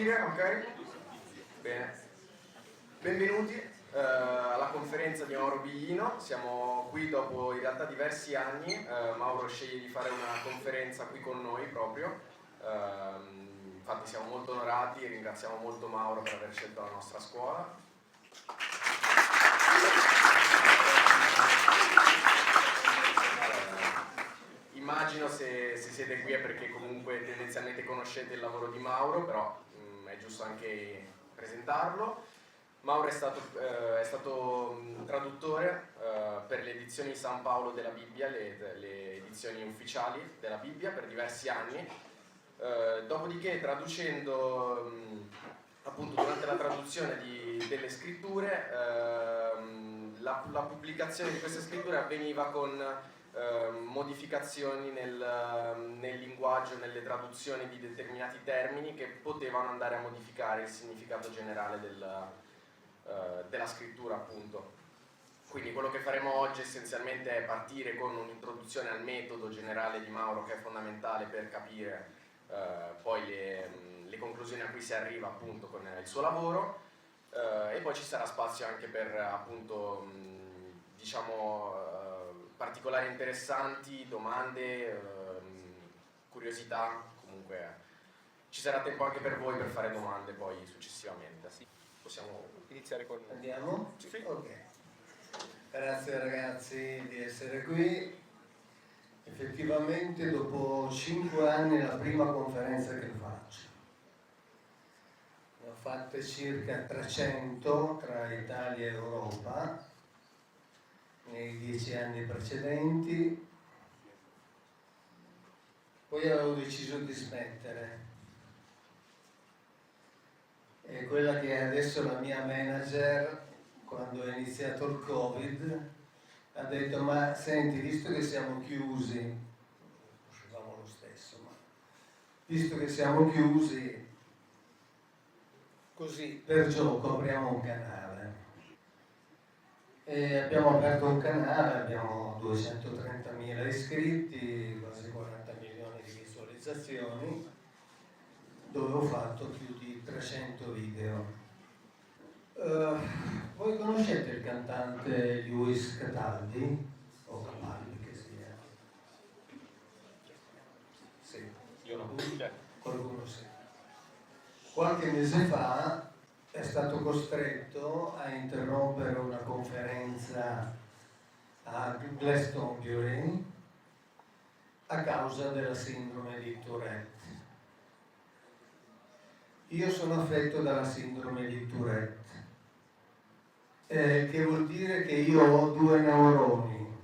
partire? Ok? Bene. Benvenuti alla conferenza di Mauro Biglino. Siamo qui dopo in realtà diversi anni. Mauro sceglie di fare una conferenza qui con noi proprio. Infatti siamo molto onorati e ringraziamo molto Mauro per aver scelto la nostra scuola. Immagino se siete qui è perché comunque tendenzialmente conoscete il lavoro di Mauro, però è giusto anche presentarlo. Mauro è stato traduttore per le edizioni San Paolo della Bibbia, le edizioni ufficiali della Bibbia per diversi anni. Dopodiché traducendo, appunto durante la traduzione delle scritture, la pubblicazione di queste scritture avveniva con modificazioni nel linguaggio, nelle traduzioni di determinati termini che potevano andare a modificare il significato generale della scrittura, appunto. Quindi quello che faremo oggi essenzialmente è partire con un'introduzione al metodo generale di Mauro, che è fondamentale per capire poi le conclusioni a cui si arriva appunto con il suo lavoro, e poi ci sarà spazio anche per appunto particolari interessanti, domande, curiosità. Comunque ci sarà tempo anche per voi per fare domande poi successivamente. Sì. Possiamo iniziare con... Andiamo? Sì. Ok. Grazie ragazzi di essere qui. Effettivamente dopo 5 anni è la prima conferenza che faccio. Ne ho fatte circa 300 tra Italia e Europa nei 10 anni precedenti. Poi avevo deciso di smettere. E quella che è adesso la mia manager, quando è iniziato il Covid, ha detto: ma senti, visto che siamo chiusi, uscivamo lo stesso, ma visto che siamo chiusi, così per gioco apriamo un canale. E abbiamo aperto un canale, abbiamo 230.000 iscritti, quasi 40 milioni di visualizzazioni, dove ho fatto più di 300 video. Voi conoscete il cantante Lewis Cataldi? O Capaldi che sia? Sì. Io no. Qualcuno sì. Qualche mese fa è stato costretto a interrompere una conferenza a Glastonbury a causa della sindrome di Tourette. Io sono affetto dalla sindrome di Tourette, che vuol dire che io ho 2 neuroni.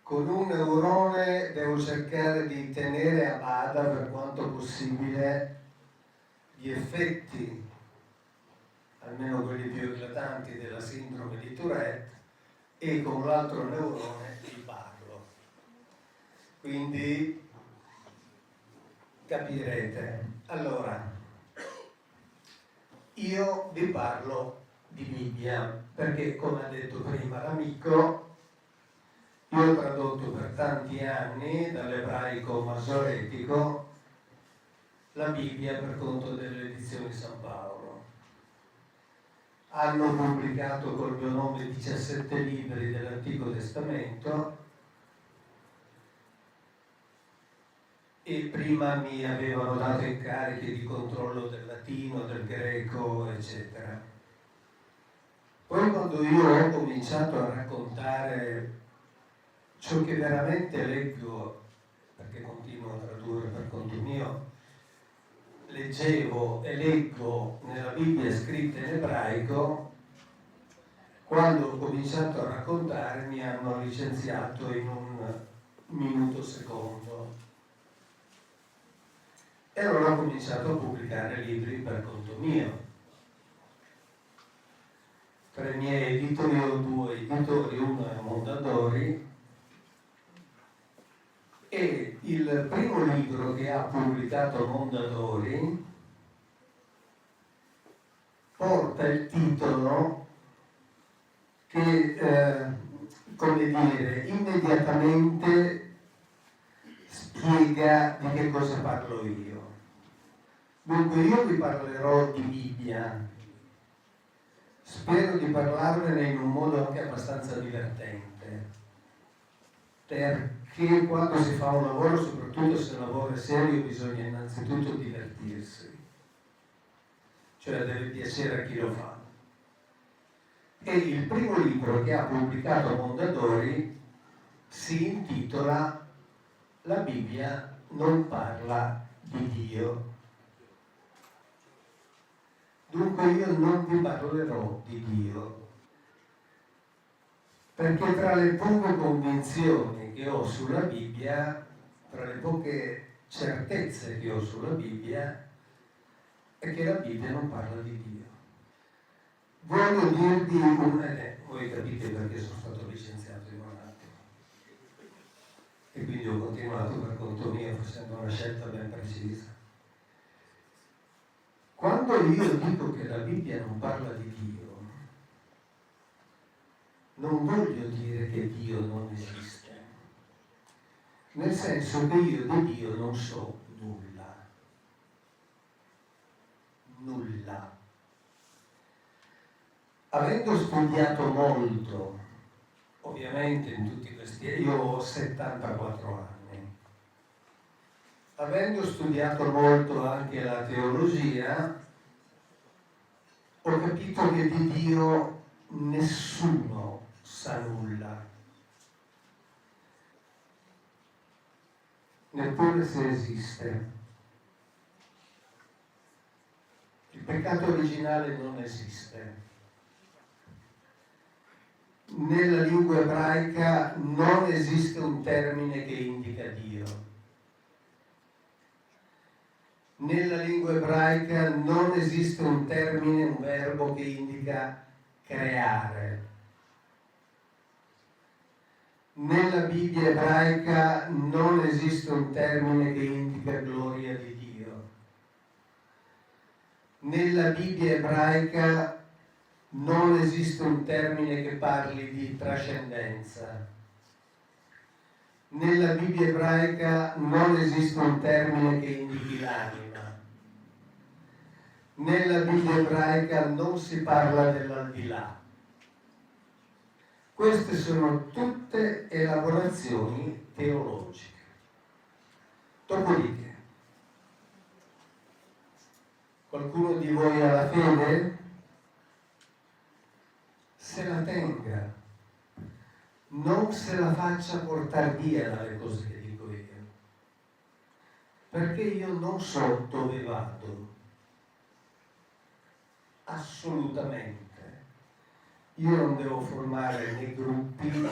Con un neurone devo cercare di tenere a bada per quanto possibile gli effetti, almeno quelli più eclatanti, della sindrome di Tourette, e con l'altro neurone vi parlo. Quindi capirete. Allora, io vi parlo di Bibbia, perché come ha detto prima l'amico, io ho tradotto per tanti anni dall'ebraico masoretico la Bibbia per conto delle edizioni San Paolo. Hanno pubblicato col mio nome 17 libri dell'Antico Testamento e prima mi avevano dato incarichi di controllo del latino, del greco, eccetera. Poi quando io ho cominciato a raccontare ciò che veramente leggo, perché continuo a tradurre per conto mio, leggevo e leggo nella Bibbia scritta in ebraico, quando ho cominciato a raccontare mi hanno licenziato in un minuto secondo. E allora ho cominciato a pubblicare libri per conto mio. Tra i miei editori ho 2 editori, uno è Mondadori, e il primo libro che ha pubblicato Mondadori porta il titolo che, come dire, immediatamente spiega di che cosa parlo io. Dunque io vi parlerò di Bibbia, spero di parlarvene in un modo anche abbastanza divertente, perché quando si fa un lavoro, soprattutto se il lavoro è serio, bisogna innanzitutto divertirsi, cioè deve piacere a chi lo fa. E il primo libro che ha pubblicato Mondadori si intitola La Bibbia non parla di Dio. Dunque io non vi parlerò di Dio, perché tra le poche convinzioni che ho sulla Bibbia, tra le poche certezze che ho sulla Bibbia, è che la Bibbia non parla di Dio. Voglio dirvi voi capite perché sono stato licenziato in un attimo, e quindi ho continuato per conto mio facendo una scelta ben precisa. Quando io dico che la Bibbia non parla di Dio, non voglio dire che Dio non esiste, nel senso che io di Dio non so nulla. Nulla. Avendo studiato molto, ovviamente in tutti questi anni, io ho 74 anni, avendo studiato molto anche la teologia, ho capito che di Dio nessuno sa nulla, neppure se esiste. Il peccato originale non esiste. Nella lingua ebraica non esiste un termine che indica Dio. Nella lingua ebraica non esiste un termine, un verbo che indica creare. Nella Bibbia ebraica non esiste un termine che indica gloria di Dio. Nella Bibbia ebraica non esiste un termine che parli di trascendenza. Nella Bibbia ebraica non esiste un termine che indichi l'anima. Nella Bibbia ebraica non si parla dell'aldilà. Queste sono tutte elaborazioni teologiche. Dopodiché, qualcuno di voi ha la fede? Se la tenga, non se la faccia portare via dalle cose che dico io, perché io non so dove vado, assolutamente. Io non devo formare né gruppi,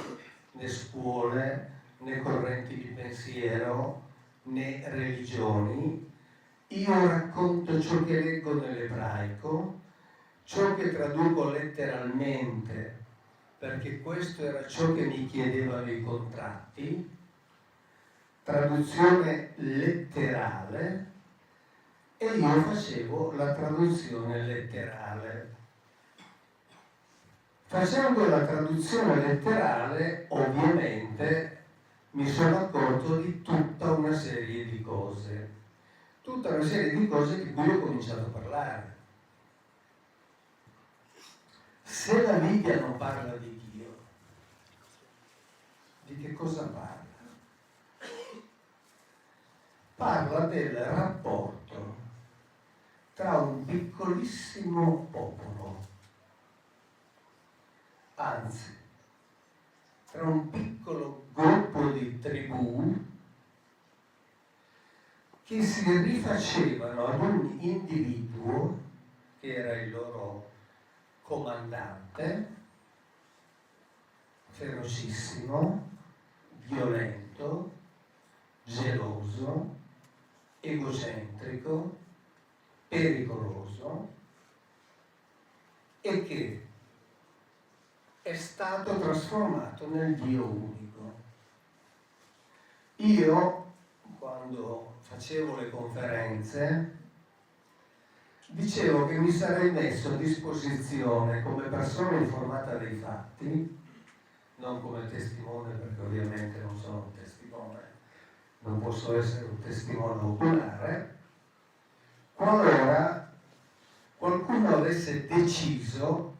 né scuole, né correnti di pensiero, né religioni. Io racconto ciò che leggo nell'ebraico, ciò che traduco letteralmente, perché questo era ciò che mi chiedevano i contratti, traduzione letterale, e io facevo la traduzione letterale. Facendo la traduzione letterale, ovviamente, mi sono accorto di tutta una serie di cose di cui ho cominciato a parlare. Se la Bibbia non parla di Dio, di che cosa parla? Parla del rapporto tra un piccolissimo popolo, anzi, tra un piccolo gruppo di tribù che si rifacevano ad un individuo che era il loro comandante, ferocissimo, violento, geloso, egocentrico, pericoloso, e che è stato trasformato nel Dio unico. Io, quando facevo le conferenze, dicevo che mi sarei messo a disposizione come persona informata dei fatti, non come testimone, perché ovviamente non sono un testimone, non posso essere un testimone oculare, qualora qualcuno avesse deciso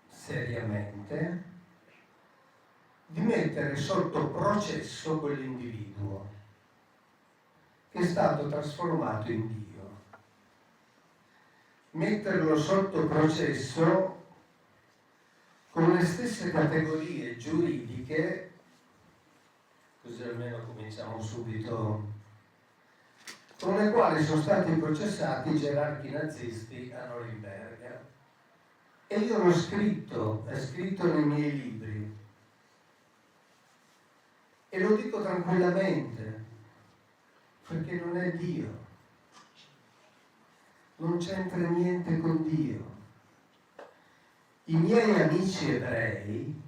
seriamente di mettere sotto processo quell'individuo che è stato trasformato in Dio. Metterlo sotto processo con le stesse categorie giuridiche, così almeno cominciamo subito, con le quali sono stati processati i gerarchi nazisti a Norimberga. E io l'ho scritto, è scritto nei miei libri. E lo dico tranquillamente, perché non è Dio. Non c'entra niente con Dio. I miei amici ebrei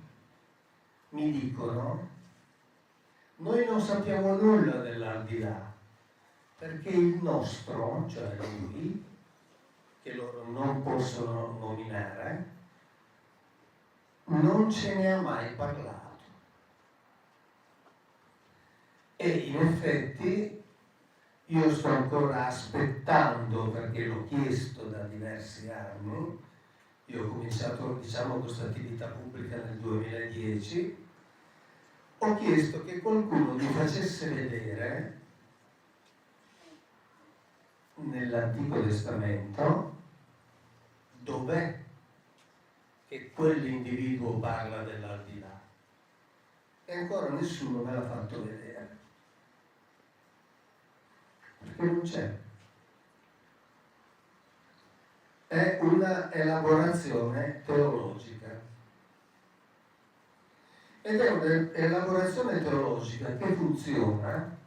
mi dicono: noi non sappiamo nulla dell'aldilà, perché il nostro, cioè lui, che loro non possono nominare, non ce ne ha mai parlato. E in effetti io sto ancora aspettando, perché l'ho chiesto da diversi anni. Io ho cominciato, questa attività pubblica nel 2010, ho chiesto che qualcuno mi facesse vedere nell'Antico Testamento dov'è che quell'individuo parla dell'aldilà. E ancora nessuno me l'ha fatto vedere. Perché non c'è. È una elaborazione teologica. Ed è un'elaborazione teologica che funziona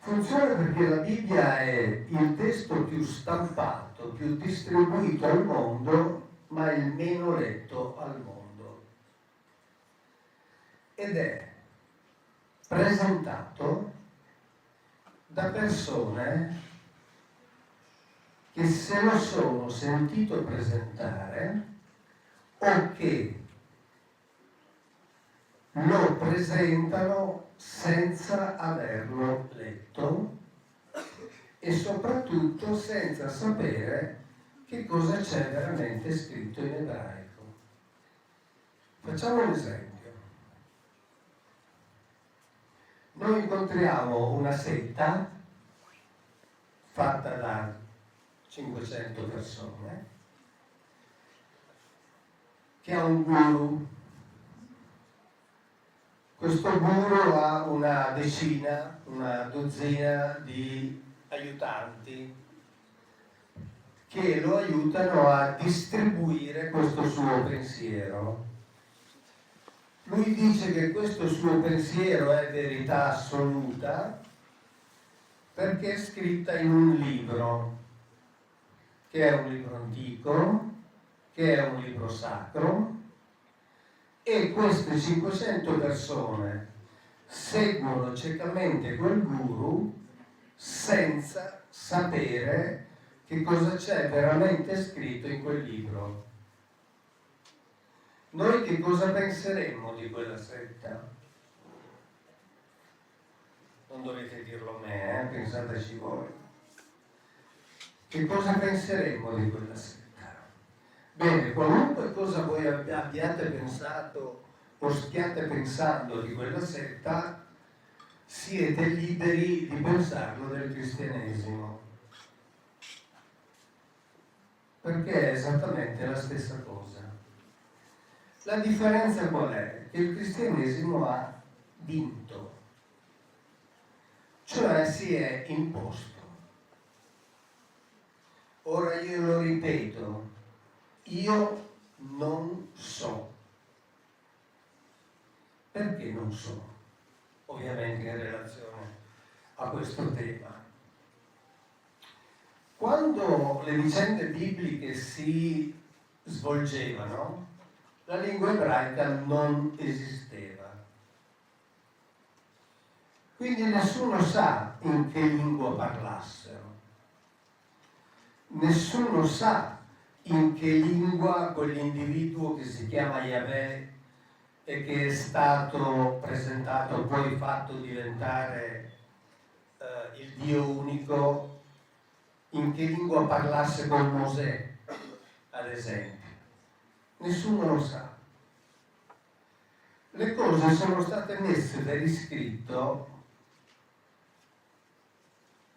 perché la Bibbia è il testo più stampato, più distribuito al mondo, ma il meno letto al mondo. Ed è presentato da persone che se lo sono sentito presentare o che lo presentano senza averlo letto e soprattutto senza sapere che cosa c'è veramente scritto in ebraico. Facciamo un esempio. Noi incontriamo una setta fatta da 500 persone che ha un guru. Questo guru ha una dozzina di aiutanti che lo aiutano a distribuire questo suo pensiero. Lui dice che questo suo pensiero è verità assoluta perché è scritta in un libro, che è un libro antico, che è un libro sacro, e queste 500 persone seguono ciecamente quel guru senza sapere che cosa c'è veramente scritto in quel libro. Noi che cosa penseremmo di quella setta? Non dovete dirlo a me, pensateci voi. Che cosa penseremmo di quella setta? Bene, qualunque cosa voi abbiate pensato o stiate pensando di quella setta, siete liberi di pensarlo del cristianesimo. Perché è esattamente la stessa cosa. La differenza qual è? Che il cristianesimo ha vinto, cioè si è imposto. Ora io lo ripeto, io non so. Perché non so? Ovviamente in relazione a questo tema. Quando le vicende bibliche si svolgevano, la lingua ebraica non esisteva. Quindi nessuno sa in che lingua parlassero. Nessuno sa in che lingua quell'individuo che si chiama Yahweh e che è stato presentato, poi fatto diventare il Dio unico, in che lingua parlasse con Mosè, ad esempio. Nessuno lo sa. Le cose sono state messe per iscritto,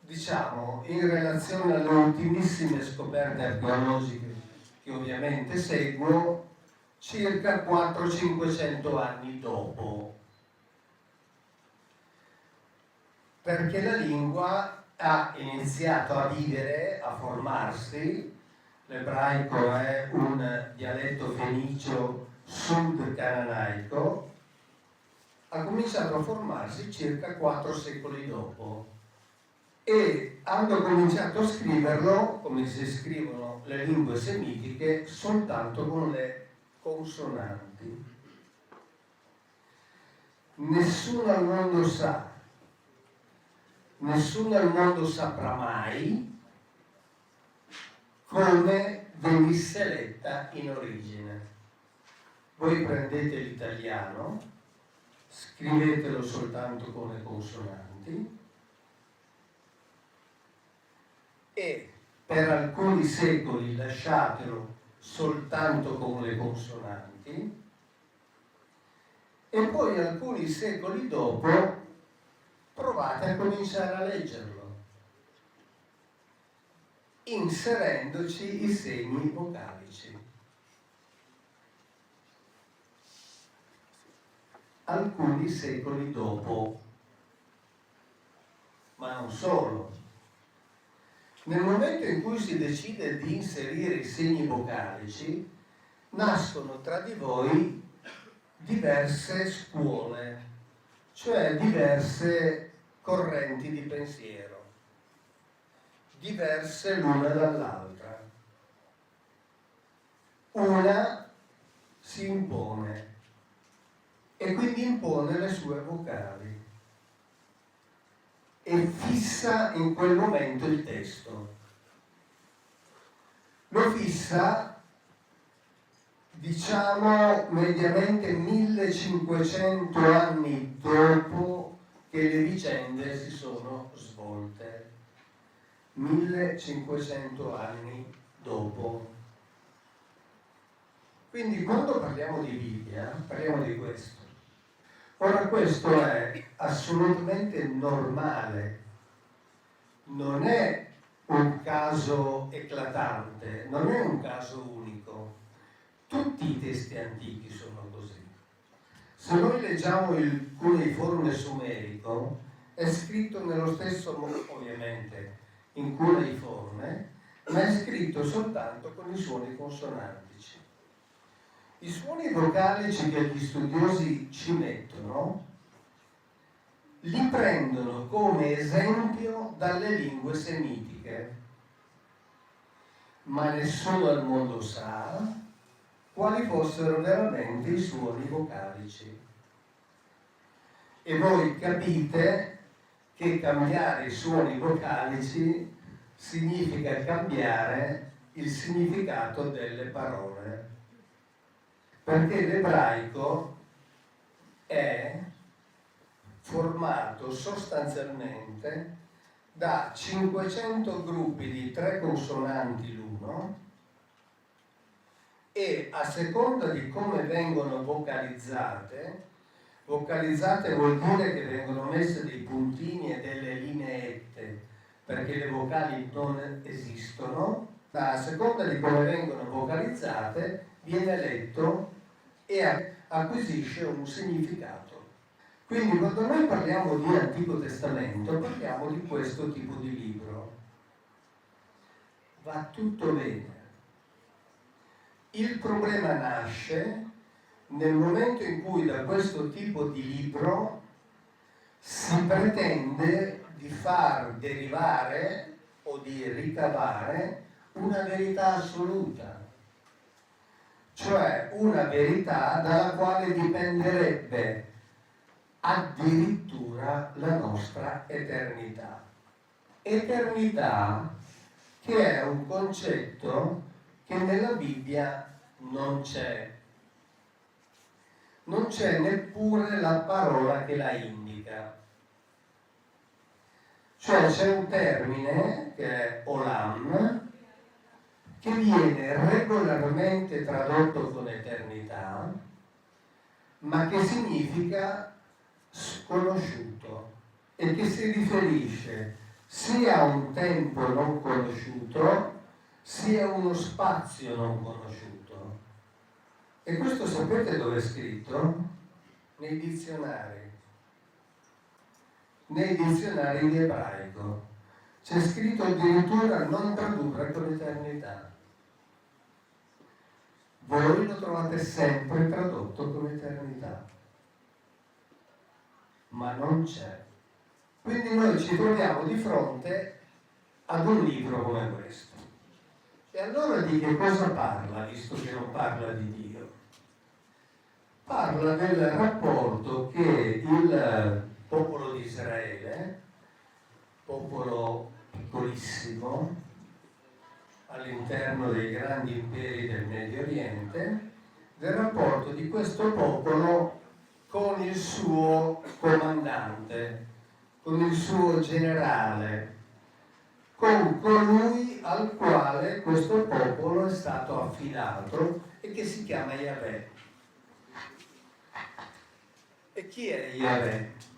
diciamo, in relazione alle ultimissime scoperte archeologiche che ovviamente seguo, circa 400-500 anni dopo. Perché la lingua ha iniziato a vivere, a formarsi. L'ebraico è un dialetto fenicio sud-cananaico, ha cominciato a formarsi circa 4 secoli dopo e hanno cominciato a scriverlo, come si scrivono le lingue semitiche, soltanto con le consonanti. Nessuno al mondo sa, nessuno al mondo saprà mai come venisse letta in origine. Voi prendete l'italiano, scrivetelo soltanto con le consonanti e per alcuni secoli lasciatelo soltanto con le consonanti e poi alcuni secoli dopo provate a cominciare a leggerlo, inserendoci i segni vocalici. Alcuni secoli dopo, ma non solo. Nel momento in cui si decide di inserire i segni vocalici, nascono tra di voi diverse scuole, cioè diverse correnti di pensiero, diverse l'una dall'altra. Una si impone e quindi impone le sue vocali e fissa in quel momento il testo. Lo fissa, diciamo, mediamente 1500 anni dopo che le vicende si sono svolte. 1500 anni dopo. Quindi quando parliamo di Bibbia, parliamo di questo. Ora questo è assolutamente normale, non è un caso eclatante, non è un caso unico. Tutti i testi antichi sono così. Se noi leggiamo il cuneiforme sumerico, è scritto nello stesso modo, ovviamente, in cuneiforme, ma è scritto soltanto con i suoni consonantici. I suoni vocalici che gli studiosi ci mettono li prendono come esempio dalle lingue semitiche, ma nessuno al mondo sa quali fossero veramente i suoni vocalici. E voi capite che cambiare i suoni vocalici significa cambiare il significato delle parole. Perché l'ebraico è formato sostanzialmente da 500 gruppi di 3 consonanti l'uno e a seconda di come vengono vocalizzate vuol dire che vengono messe dei puntini e delle lineette, perché le vocali non esistono, ma a seconda di come vengono vocalizzate viene letto e acquisisce un significato. Quindi quando noi parliamo di Antico Testamento parliamo di questo tipo di libro. Va tutto bene. Il problema nasce nel momento in cui da questo tipo di libro si pretende di far derivare o di ricavare una verità assoluta, cioè una verità dalla quale dipenderebbe addirittura la nostra eternità. Eternità che è un concetto che nella Bibbia non c'è. Non c'è neppure la parola che la indica. Cioè c'è un termine che è olam, che viene regolarmente tradotto con eternità, ma che significa sconosciuto e che si riferisce sia a un tempo non conosciuto sia a uno spazio non conosciuto. E questo sapete dove è scritto? Nei dizionari di ebraico. C'è scritto addirittura non tradurre con eternità. Voi lo trovate sempre tradotto con eternità, ma non c'è. Quindi noi ci troviamo di fronte ad un libro come questo. E allora di che cosa parla, visto che non parla di Dio? Parla del rapporto che il popolo di Israele, popolo piccolissimo, all'interno dei grandi imperi del Medio Oriente, del rapporto di questo popolo con il suo comandante, con il suo generale, con colui al quale questo popolo è stato affidato e che si chiama Yahweh. E chi è Yahweh?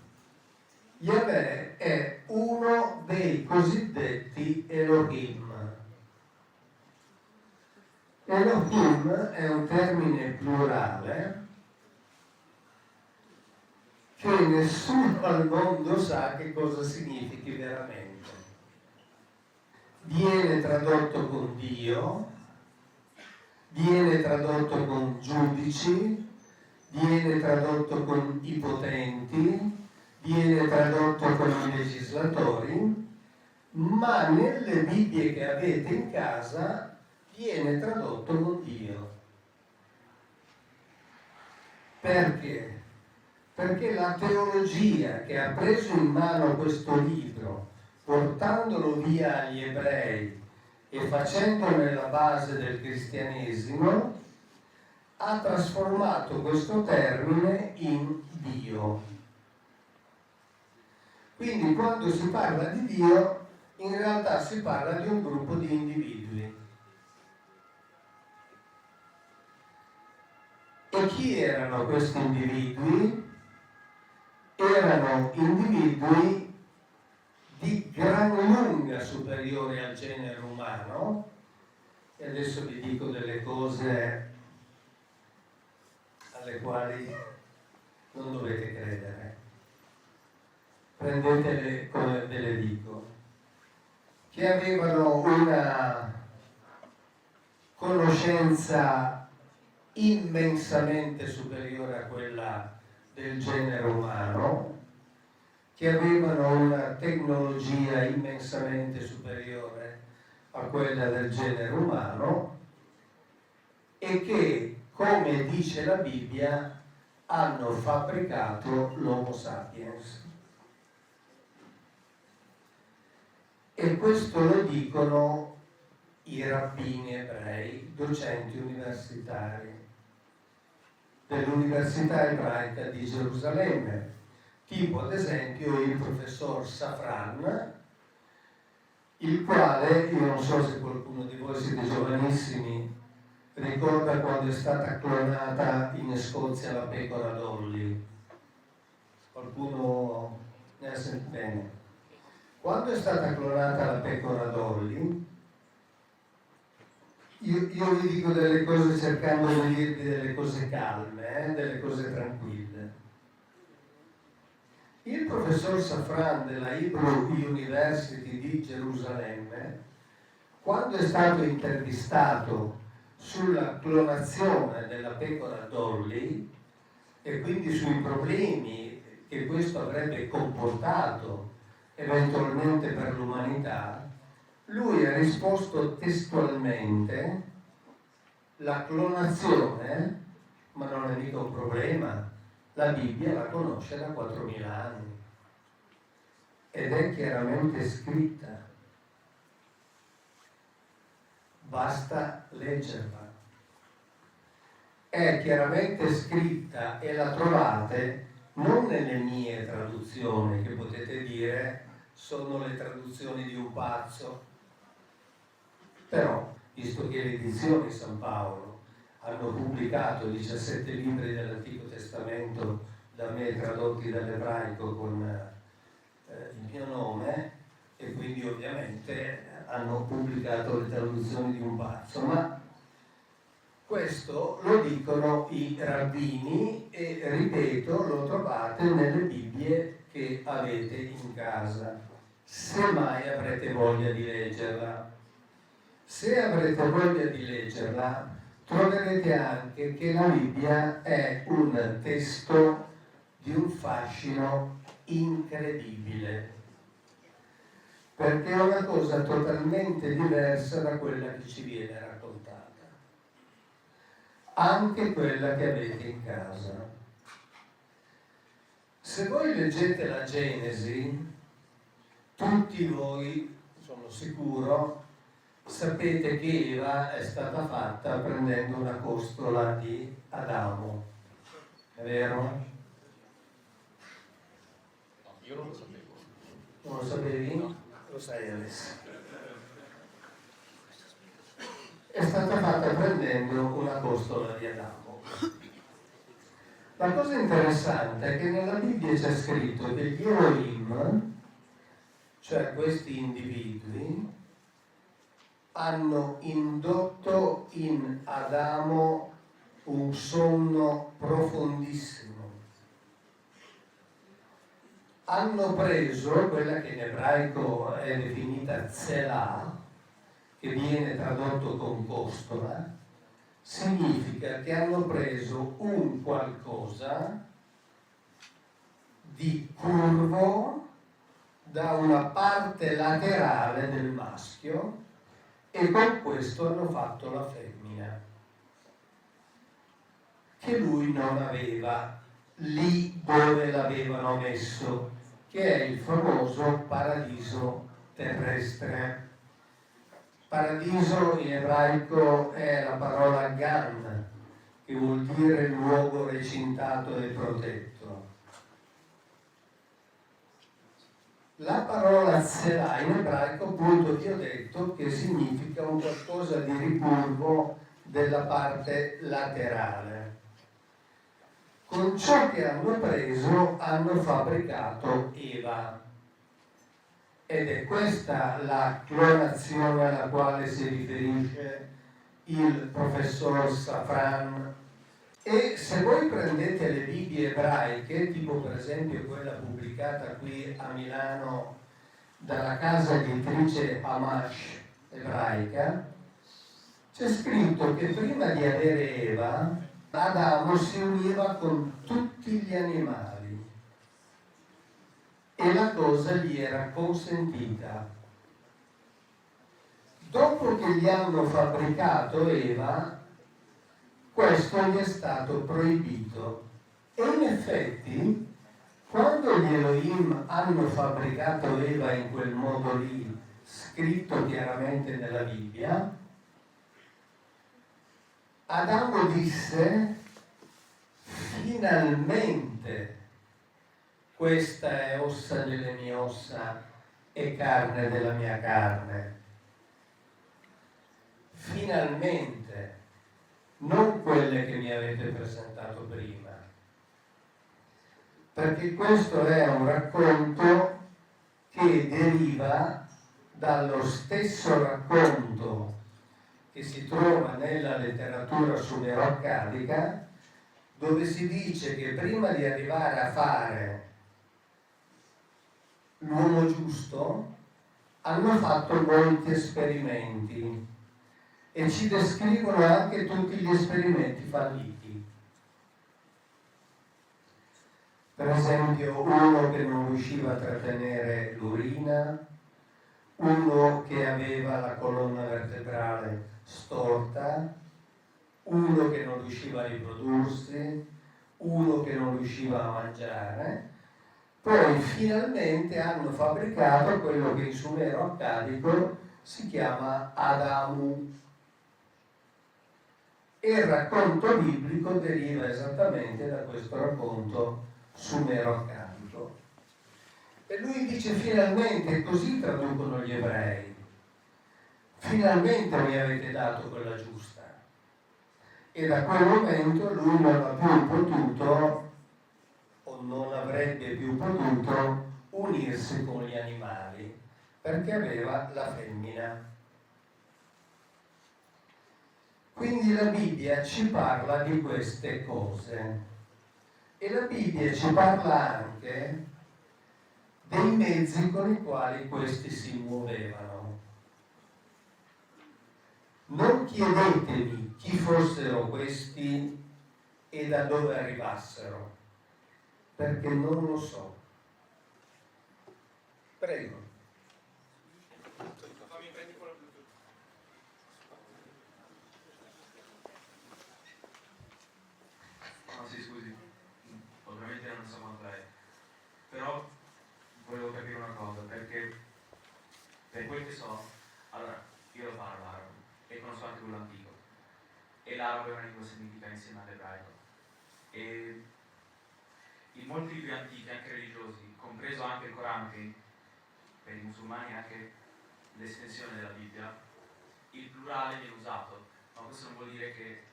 Yahweh è uno dei cosiddetti Elohim. Elohim è un termine plurale che nessuno al mondo sa che cosa significhi veramente. Viene tradotto con Dio, viene tradotto con giudici, viene tradotto con i potenti, viene tradotto con i legislatori, ma nelle Bibbie che avete in casa viene tradotto con Dio. Perché? Perché la teologia che ha preso in mano questo libro, portandolo via agli ebrei e facendone la base del cristianesimo, ha trasformato questo termine in Dio. Quindi quando si parla di Dio, in realtà si parla di un gruppo di individui. E chi erano questi individui? Erano individui di gran lunga superiori al genere umano, e adesso vi dico delle cose alle quali non dovete credere. Prendetele come ve le dico. Che avevano una conoscenza immensamente superiore a quella del genere umano, che avevano una tecnologia immensamente superiore a quella del genere umano e che, come dice la Bibbia, hanno fabbricato l'Homo sapiens. E questo lo dicono i rabbini ebrei, docenti universitari dell'Università Ebraica di Gerusalemme, tipo ad esempio il professor Safran, il quale, io non so se qualcuno di voi siete giovanissimi, ricorda quando è stata clonata in Scozia la pecora Dolly. Qualcuno ne ha sentito bene? Quando è stata clonata la pecora Dolly, io vi dico delle cose cercando di dirvi delle cose calme, delle cose tranquille. Il professor Safran della Hebrew University di Gerusalemme, quando è stato intervistato sulla clonazione della pecora Dolly e quindi sui problemi che questo avrebbe comportato eventualmente per l'umanità, lui ha risposto testualmente: la clonazione, ma non è mica un problema, la Bibbia la conosce da 4.000 anni ed è chiaramente scritta, basta leggerla. È chiaramente scritta e la trovate non nelle mie traduzioni, che potete dire sono le traduzioni di un pazzo. Però, visto che le edizioni San Paolo hanno pubblicato 17 libri dell'Antico Testamento da me tradotti dall'ebraico con il mio nome, e quindi ovviamente hanno pubblicato le traduzioni di un pazzo, ma questo lo dicono i rabbini e, ripeto, lo trovate nelle Bibbie che avete in casa, se mai avrete voglia di leggerla. Se avrete voglia di leggerla, troverete anche che la Bibbia è un testo di un fascino incredibile, perché è una cosa totalmente diversa da quella che ci viene raccontata, anche quella che avete in casa. Se voi leggete la Genesi, tutti voi, sono sicuro, sapete che Eva è stata fatta prendendo una costola di Adamo, è vero? No, io non lo sapevo. Non lo sapevi? No. Lo sai adesso. È stata fatta prendendo una costola di Adamo. La cosa interessante è che nella Bibbia c'è scritto che gli Elohim, cioè questi individui, hanno indotto in Adamo un sonno profondissimo. Hanno preso quella che in ebraico è definita Tselah, che viene tradotto con costola, significa che hanno preso un qualcosa di curvo da una parte laterale del maschio e con questo hanno fatto la femmina, che lui non aveva lì dove l'avevano messo, che è il famoso paradiso terrestre. Paradiso in ebraico è la parola Gan, che vuol dire luogo recintato e protetto. La parola Tselah in ebraico, appunto, vi ho detto che significa un qualcosa di ricurvo della parte laterale. Con ciò che hanno preso hanno fabbricato Eva. Ed è questa la clonazione alla quale si riferisce il professor Safran. E se voi prendete le Bibbie ebraiche, tipo per esempio quella pubblicata qui a Milano dalla casa editrice Hamash ebraica, c'è scritto che prima di avere Eva, Adamo si univa con tutti gli animali e la cosa gli era consentita. Dopo che gli hanno fabbricato Eva, questo gli è stato proibito. E in effetti, quando gli Elohim hanno fabbricato Eva in quel modo lì, scritto chiaramente nella Bibbia, Adamo disse: finalmente questa è ossa delle mie ossa e carne della mia carne. Finalmente, non quelle che mi avete presentato prima, perché questo è un racconto che deriva dallo stesso racconto che si trova nella letteratura sumero-accadica, dove si dice che prima di arrivare a fare l'uomo giusto hanno fatto molti esperimenti e ci descrivono anche tutti gli esperimenti falliti. Per esempio, uno che non riusciva a trattenere l'urina, uno che aveva la colonna vertebrale storta, uno che non riusciva a riprodursi, uno che non riusciva a mangiare. Poi finalmente hanno fabbricato quello che in sumero accadico si chiama Adamu. E il racconto biblico deriva esattamente da questo racconto sumero accadico. E lui dice finalmente, così traducono gli ebrei, finalmente mi avete dato quella giusta. E da quel momento lui non ha più potuto, o non avrebbe più potuto, unirsi con gli animali, perché aveva la femmina. Quindi la Bibbia ci parla di queste cose e la Bibbia ci parla anche dei mezzi con i quali questi si muovevano. Non chiedetevi chi fossero questi e da dove arrivassero, perché non lo so. Prego. No, sì, scusi, ovviamente non so quanto è, però volevo capire una cosa, perché per quel che so, allora, io lo parlo l'arabo e conosco anche quello antico, e l'arabo è una lingua semitica insieme all'ebraico, e in molti libri antichi, anche religiosi, compreso anche il Corano, che per i musulmani è anche l'estensione della Bibbia, il plurale viene usato, ma questo non vuol dire che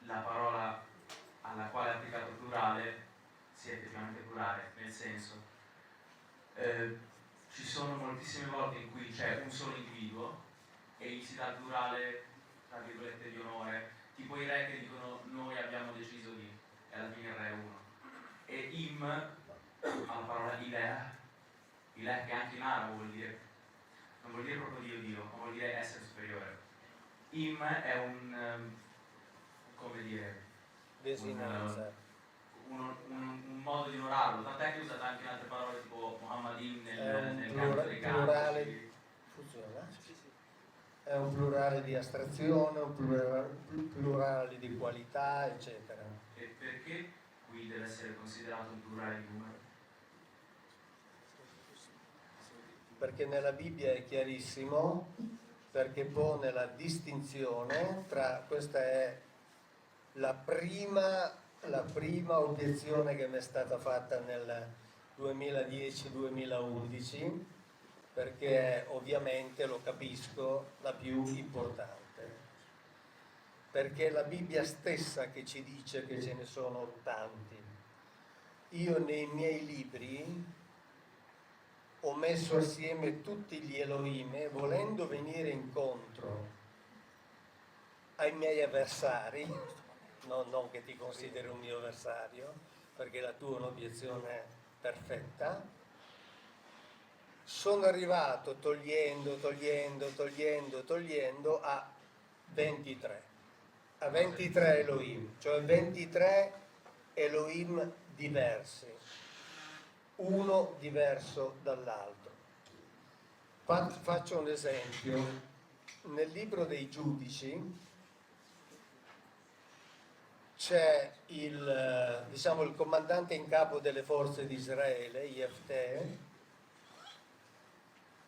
la parola alla quale è applicato il plurale sia effettivamente plurale, nel senso ci sono moltissime volte in cui c'è un solo individuo e gli si dà il plurale, tra virgolette, di onore, tipo i re che dicono noi abbiamo deciso di, e alla fine il re è uno. E im ha la parola ilah che anche in arabo vuol dire, non vuol dire proprio Dio, ma vuol dire essere superiore. Im è un, come dire, un modo di onorarlo, tant'è che usate anche in altre parole tipo Muhammadin nel canto dei canti. Funziona? È un plurale di astrazione, un plurale di qualità, eccetera. E perché qui deve essere considerato un plurale di numero? Perché nella Bibbia è chiarissimo, perché pone la distinzione tra, questa è la prima obiezione che mi è stata fatta nel 2010-2011, perché ovviamente, lo capisco, la più importante, perché è la Bibbia stessa che ci dice che ce ne sono tanti. Io nei miei libri ho messo assieme tutti gli Elohim, volendo venire incontro ai miei avversari, non che ti consideri un mio avversario, perché la tua è un'obiezione perfetta, sono arrivato togliendo a 23 Elohim, cioè 23 Elohim diversi, uno diverso dall'altro. Faccio un esempio. Nel libro dei Giudici c'è il comandante in capo delle forze di Israele, Jefté,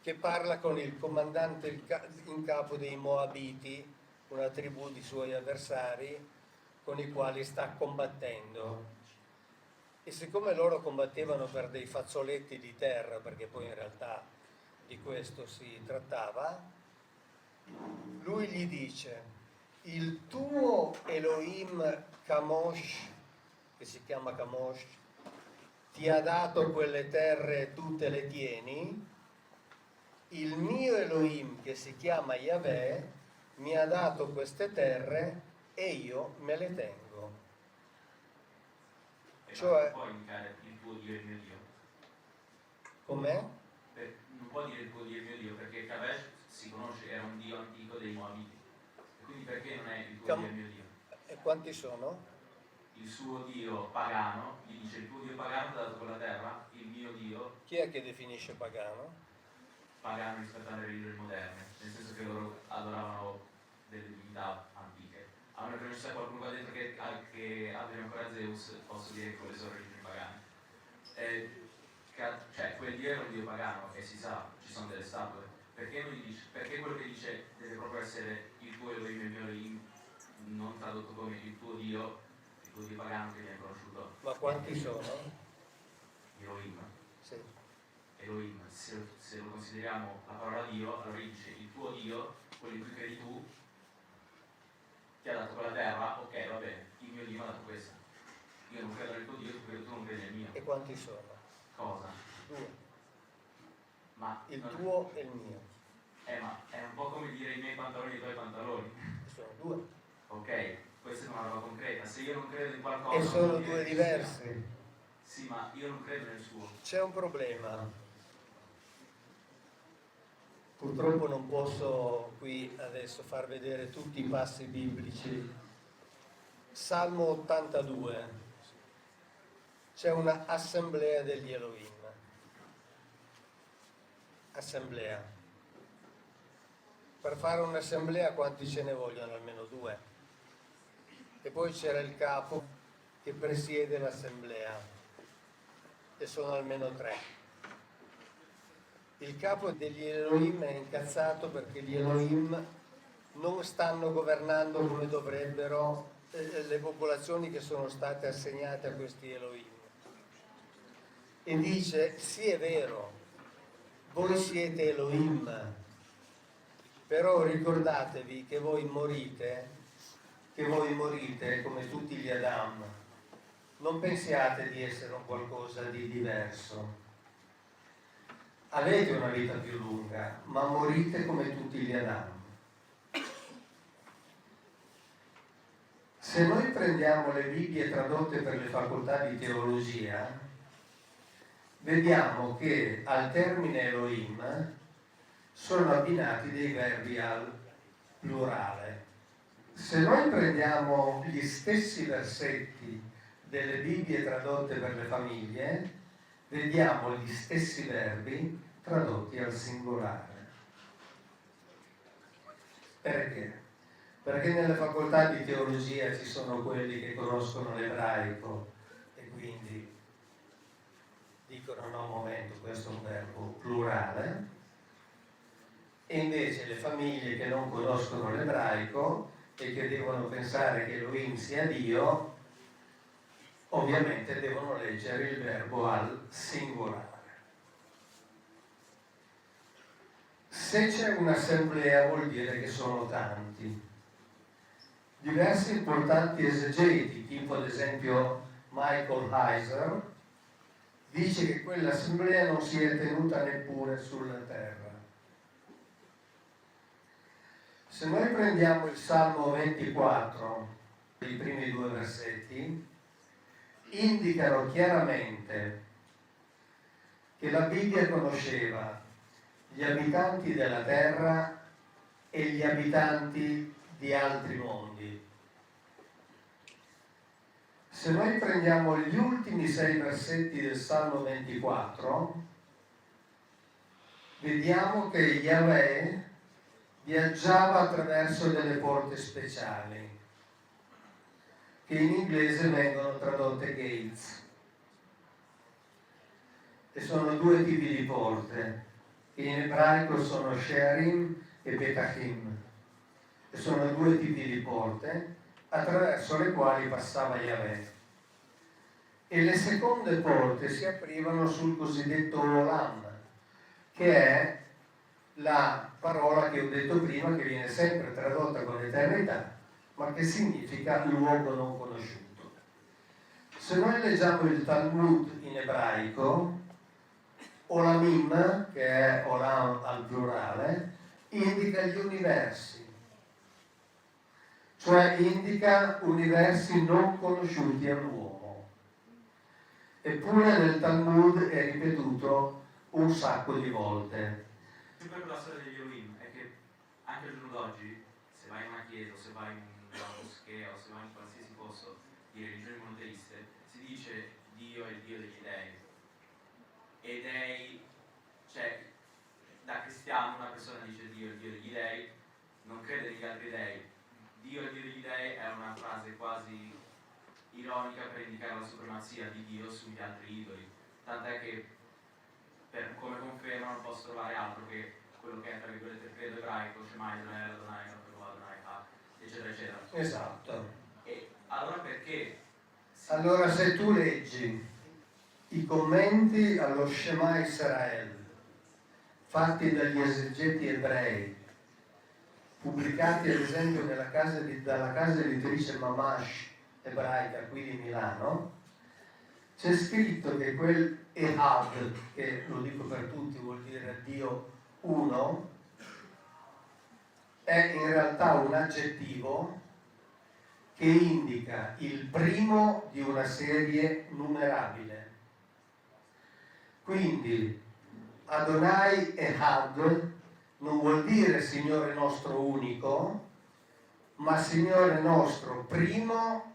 che parla con il comandante in capo dei Moabiti, una tribù di suoi avversari con i quali sta combattendo. E siccome loro combattevano per dei fazzoletti di terra, perché poi in realtà di questo si trattava, lui gli dice: il tuo Elohim Kamosh, che si chiama Kamosh, ti ha dato quelle terre e tu te le tieni, il mio Elohim, che si chiama Yahweh, mi ha dato queste terre e io me le tengo. Cioè, non può indicare il tuo Dio e il mio Dio. Com'è? Non può dire il tuo Dio e il mio Dio, perché Kavesh si conosce, era un Dio antico dei Moabiti. E quindi perché non è il tuo Dio e il mio Dio? E quanti sono? Il suo Dio pagano, gli dice il tuo Dio pagano ti ha dato quella terra, il mio Dio... Chi è che definisce pagano? Pagano rispetto alle religioni moderne, nel senso che loro adoravano delle divinità antiche. A meno che non ci sia qualcuno qua dentro che adori ancora Zeus, posso dire che quelle sono religioni pagane. Cioè, quel Dio era un Dio pagano e si sa, ci sono delle statue. Perché quello che dice deve proprio essere il tuo Elohim e il mio Elohim, non tradotto come il tuo Dio pagano che viene conosciuto? Ma quanti sono? Elohim. Sì. Elohim, se lo consideriamo la parola Dio, allora dice il tuo Dio, quello in cui credi tu, ti ha dato quella terra, ok, va bene, il mio Dio mi ha dato questa. Io non credo nel tuo Dio, tu non credi nel mio. E quanti sono? Cosa? 2. Ma Il tuo e il mio. Ma è un po' come dire i miei pantaloni e i tuoi pantaloni. Sono 2. Ok, questa è una roba concreta. Se io non credo in qualcosa... E sono 2 diversi. Sì, ma io non credo nel suo. C'è un problema. Purtroppo non posso qui adesso far vedere tutti i passi biblici. Salmo 82. C'è una assemblea degli Elohim. Assemblea. Per fare un'assemblea quanti ce ne vogliono? Almeno 2. E poi c'era il capo che presiede l'assemblea e sono almeno 3. Il capo degli Elohim è incazzato perché gli Elohim non stanno governando come dovrebbero le popolazioni che sono state assegnate a questi Elohim. E dice: sì, è vero, voi siete Elohim, però ricordatevi che voi morite come tutti gli Adam. Non pensiate di essere un qualcosa di diverso. Avete una vita più lunga, ma morite come tutti gli Adam. Se noi prendiamo le Bibbie tradotte per le facoltà di teologia, vediamo che al termine Elohim sono abbinati dei verbi al plurale. Se noi prendiamo gli stessi versetti delle Bibbie tradotte per le famiglie, vediamo gli stessi verbi tradotti al singolare. Perché? Perché nelle facoltà di teologia ci sono quelli che conoscono l'ebraico e quindi dicono: no, un momento, questo è un verbo plurale. E invece le famiglie che non conoscono l'ebraico e che devono pensare che Elohim sia Dio, ovviamente devono leggere il verbo al singolare. Se c'è un'assemblea vuol dire che sono tanti. Diversi importanti esegeti, tipo ad esempio Michael Heiser, dice che quell'assemblea non si è tenuta neppure sulla terra. Se noi prendiamo il Salmo 24, i primi 2 versetti, indicano chiaramente che la Bibbia conosceva gli abitanti della terra e gli abitanti di altri mondi. Se noi prendiamo gli ultimi 6 versetti del Salmo 24, vediamo che Yahweh viaggiava attraverso delle porte speciali, che in inglese vengono tradotte gates. E sono 2 tipi di porte, che in ebraico sono Sherim e Petachim. E sono 2 tipi di porte attraverso le quali passava Yahweh. E le seconde porte si aprivano sul cosiddetto Olam, che è la parola che ho detto prima, che viene sempre tradotta con eternità, ma che significa luogo non conosciuto. Se noi leggiamo il Talmud in ebraico, Olamim, che è Olam al plurale, indica gli universi, cioè indica universi non conosciuti all'uomo. Eppure nel Talmud è ripetuto un sacco di volte. Sempre con la storia degli Elohim è che anche al giorno d'oggi, se vai in una chiesa, o se vai in una moschea, o se vai in qualsiasi posto di religioni monoteiste, si dice Dio è il Dio degli dei. E dei, cioè, da cristiano una persona dice Dio è il Dio degli dei, non crede negli altri dei. Dio è il Dio degli dei è una frase quasi ironica per indicare la supremazia di Dio sugli altri idoli. Tant'è che come conferma non posso trovare altro che quello che è tra virgolette il credo ebraico, Shema Israele, Adonai, Adonai, eccetera eccetera. Esatto. E allora perché? Allora se tu leggi i commenti allo Shema Israel fatti dagli esegeti ebrei, pubblicati ad esempio dalla casa editrice Mamash ebraica qui di Milano, c'è scritto che quel Ehad, che lo dico per tutti vuol dire Dio uno, è in realtà un aggettivo che indica il primo di una serie numerabile. Quindi Adonai Ehad non vuol dire Signore nostro unico, ma Signore nostro primo,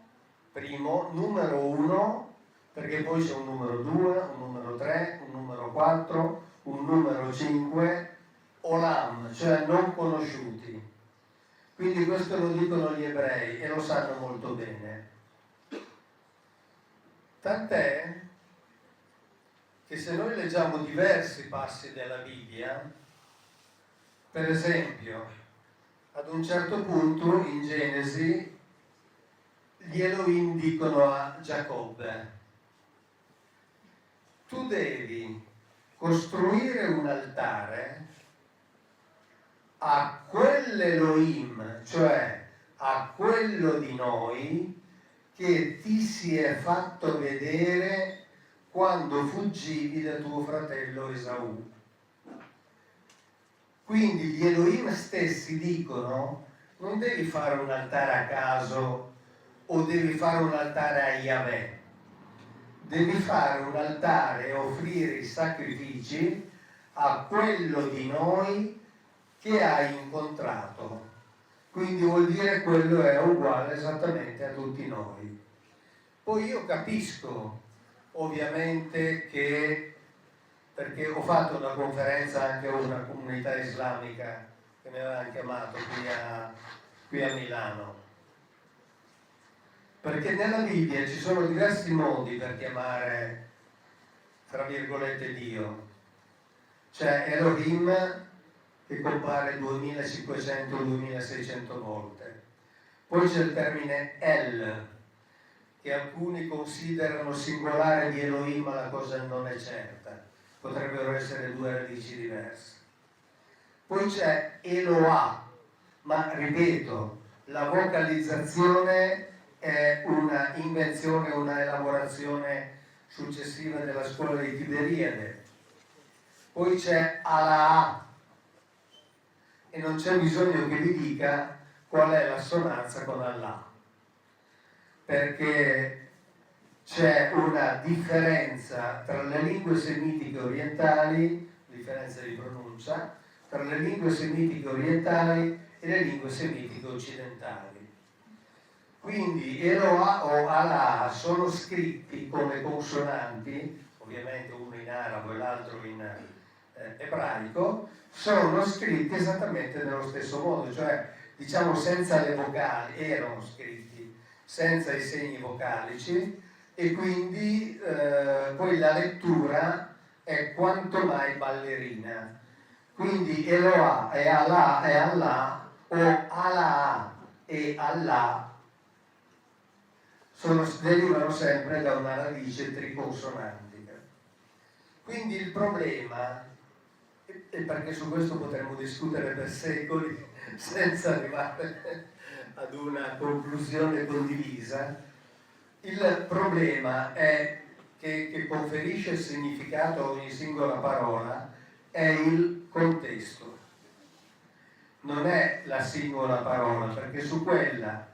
numero uno, perché poi c'è un numero 2, un numero 3, un numero 4, un numero 5, Olam, cioè non conosciuti. Quindi questo lo dicono gli ebrei e lo sanno molto bene. Tant'è che se noi leggiamo diversi passi della Bibbia, per esempio, ad un certo punto in Genesi gli Elohim dicono a Giacobbe: tu devi costruire un altare a quell'Elohim, cioè a quello di noi che ti si è fatto vedere quando fuggivi da tuo fratello Esaù. Quindi gli Elohim stessi dicono: non devi fare un altare a caso o devi fare un altare a Yahweh, devi fare un altare e offrire i sacrifici a quello di noi che hai incontrato. Quindi vuol dire quello è uguale esattamente a tutti noi. Poi io capisco ovviamente che, perché ho fatto una conferenza anche a una comunità islamica che mi aveva chiamato qui a Milano, perché nella Bibbia ci sono diversi modi per chiamare, tra virgolette, Dio. C'è Elohim, che compare 2500-2600 volte. Poi c'è il termine El, che alcuni considerano singolare di Elohim, ma la cosa non è certa. Potrebbero essere due radici diverse. Poi c'è Eloah, ma ripeto, la vocalizzazione è una invenzione, una elaborazione successiva della scuola di Tiberiade. Poi c'è Alaa, e non c'è bisogno che vi dica qual è l'assonanza con Allah, perché c'è una differenza tra le lingue semitiche orientali, differenza di pronuncia, tra le lingue semitiche orientali e le lingue semitiche occidentali. Quindi Eloah o Allah sono scritti come consonanti, ovviamente uno in arabo e l'altro in ebraico, sono scritti esattamente nello stesso modo, cioè diciamo senza le vocali, erano scritti senza i segni vocalici, e quindi poi la lettura è quanto mai ballerina. Quindi Eloah e Allah o Allah e Allah derivano sempre da una radice triconsonantica. Quindi il problema, e perché su questo potremmo discutere per secoli senza arrivare ad una conclusione condivisa, il problema è che conferisce significato a ogni singola parola è il contesto, non è la singola parola, perché su quella,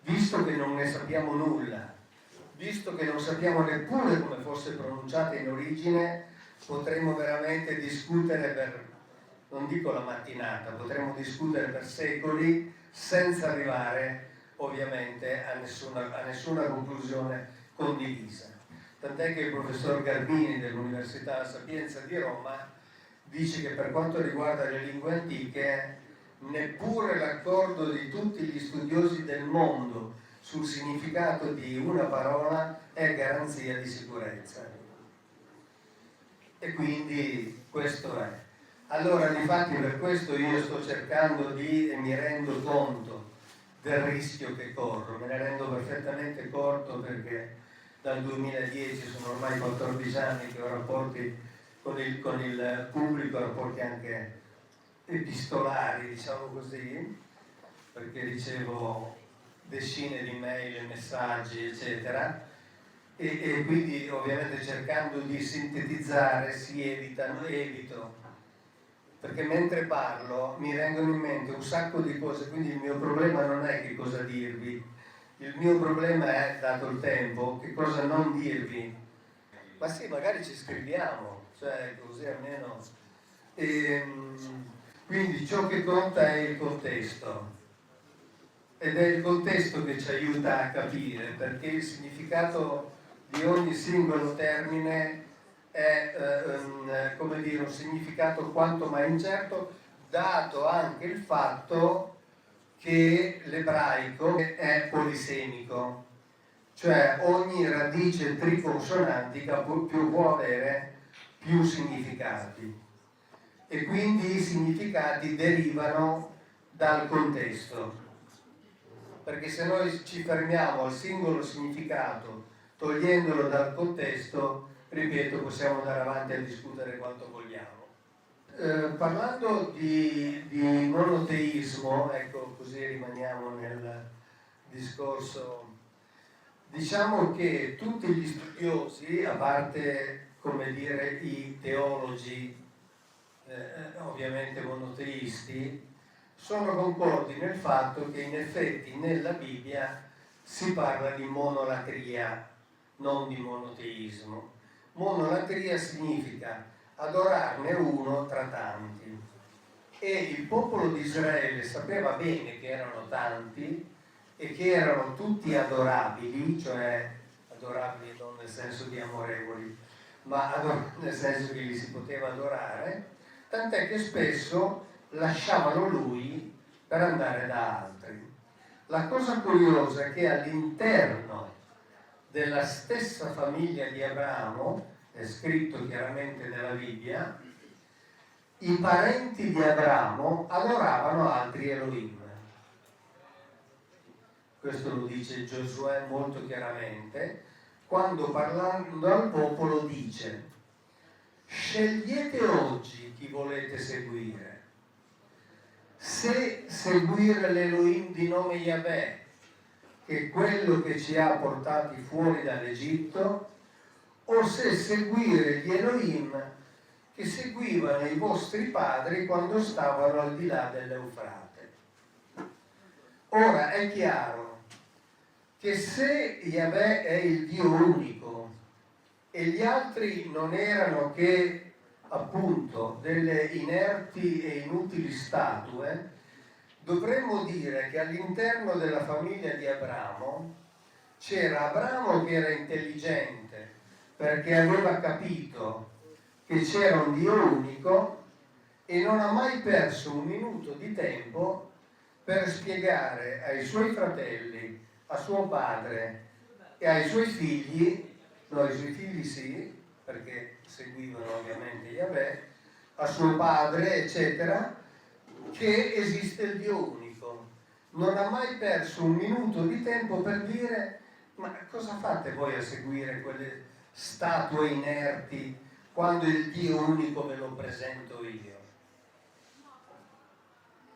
visto che non ne sappiamo nulla, visto che non sappiamo neppure come fosse pronunciata in origine, potremmo veramente discutere per, non dico la mattinata, potremmo discutere per secoli senza arrivare ovviamente a nessuna conclusione condivisa. Tant'è che il professor Garbini dell'Università La Sapienza di Roma dice che per quanto riguarda le lingue antiche, neppure l'accordo di tutti gli studiosi del mondo sul significato di una parola è garanzia di sicurezza. E quindi questo è. Allora, difatti, per questo io sto cercando e mi rendo conto del rischio che corro, me ne rendo perfettamente conto, perché dal 2010, sono ormai 14 anni che ho rapporti con il pubblico, rapporti anche epistolari, diciamo così, perché ricevo decine di mail, messaggi, eccetera, e quindi ovviamente cercando di sintetizzare evito, perché mentre parlo mi vengono in mente un sacco di cose, quindi il mio problema non è che cosa dirvi, il mio problema è, dato il tempo, che cosa non dirvi. Ma sì, magari ci scriviamo, cioè così almeno. Quindi ciò che conta è il contesto, ed è il contesto che ci aiuta a capire, perché il significato di ogni singolo termine è come dire, un significato quanto mai incerto, dato anche il fatto che l'ebraico è polisemico, cioè ogni radice triconsonantica può avere più significati, e quindi i significati derivano dal contesto, perché se noi ci fermiamo al singolo significato togliendolo dal contesto, ripeto, possiamo andare avanti a discutere quanto vogliamo. Parlando di monoteismo, ecco, così rimaniamo nel discorso, diciamo che tutti gli studiosi, a parte, come dire, i teologi ovviamente monoteisti, sono concordi nel fatto che in effetti nella Bibbia si parla di monolatria, non di monoteismo. Monolatria significa adorarne uno tra tanti, e il popolo di Israele sapeva bene che erano tanti e che erano tutti adorabili, cioè adorabili non nel senso di amorevoli, ma nel senso che li si poteva adorare, tant'è che spesso lasciavano lui per andare da altri. La cosa curiosa è che all'interno della stessa famiglia di Abramo, è scritto chiaramente nella Bibbia, i parenti di Abramo adoravano altri Elohim. Questo lo dice Giosuè molto chiaramente, quando parlando al popolo dice: scegliete oggi chi volete seguire, se seguire l'Elohim di nome Yahweh, che è quello che ci ha portati fuori dall'Egitto, o se seguire gli Elohim che seguivano i vostri padri quando stavano al di là dell'Eufrate. Ora è chiaro che se Yahweh è il Dio unico e gli altri non erano che appunto delle inerti e inutili statue, dovremmo dire che all'interno della famiglia di Abramo c'era Abramo che era intelligente perché aveva capito che c'era un Dio unico e non ha mai perso un minuto di tempo per spiegare ai suoi fratelli, a suo padre e ai suoi figli, no, ai suoi figli sì, perché seguivano ovviamente Yahweh, a suo padre, eccetera, che esiste il Dio unico. Non ha mai perso un minuto di tempo per dire: ma cosa fate voi a seguire quelle statue inerti quando il Dio unico ve lo presento io?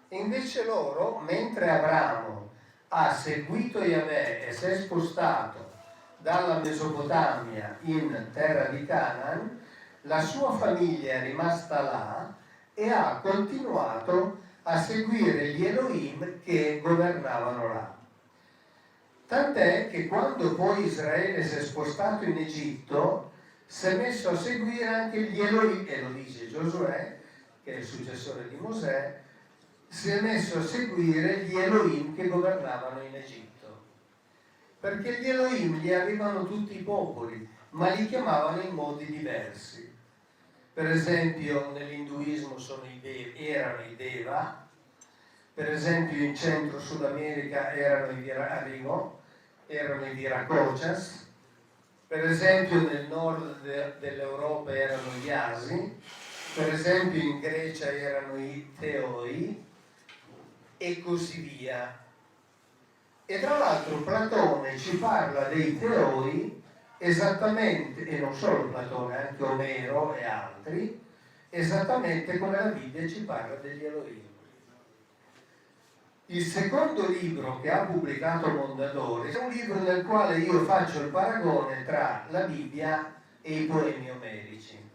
E invece loro, mentre Abramo ha seguito Yahweh e si è spostato dalla Mesopotamia in terra di Canaan, la sua famiglia è rimasta là e ha continuato a seguire gli Elohim che governavano là. Tant'è che quando poi Israele si è spostato in Egitto, si è messo a seguire anche gli Elohim, e lo dice Giosuè, che è il successore di Mosè, si è messo a seguire gli Elohim che governavano in Egitto. Perché gli Elohim li avevano tutti i popoli, ma li chiamavano in modi diversi. Per esempio nell'induismo erano i Deva, per esempio in Centro Sud America erano i Viracochas, per esempio nel nord dell'Europa erano gli Asi, per esempio in Grecia erano i Theoi e così via. E tra l'altro Platone ci parla dei Theoi esattamente, e non solo Platone, anche Omero e altri, esattamente come la Bibbia ci parla degli Elohim. Il secondo libro che ha pubblicato Mondadori è un libro nel quale io faccio il paragone tra la Bibbia e i poemi omerici.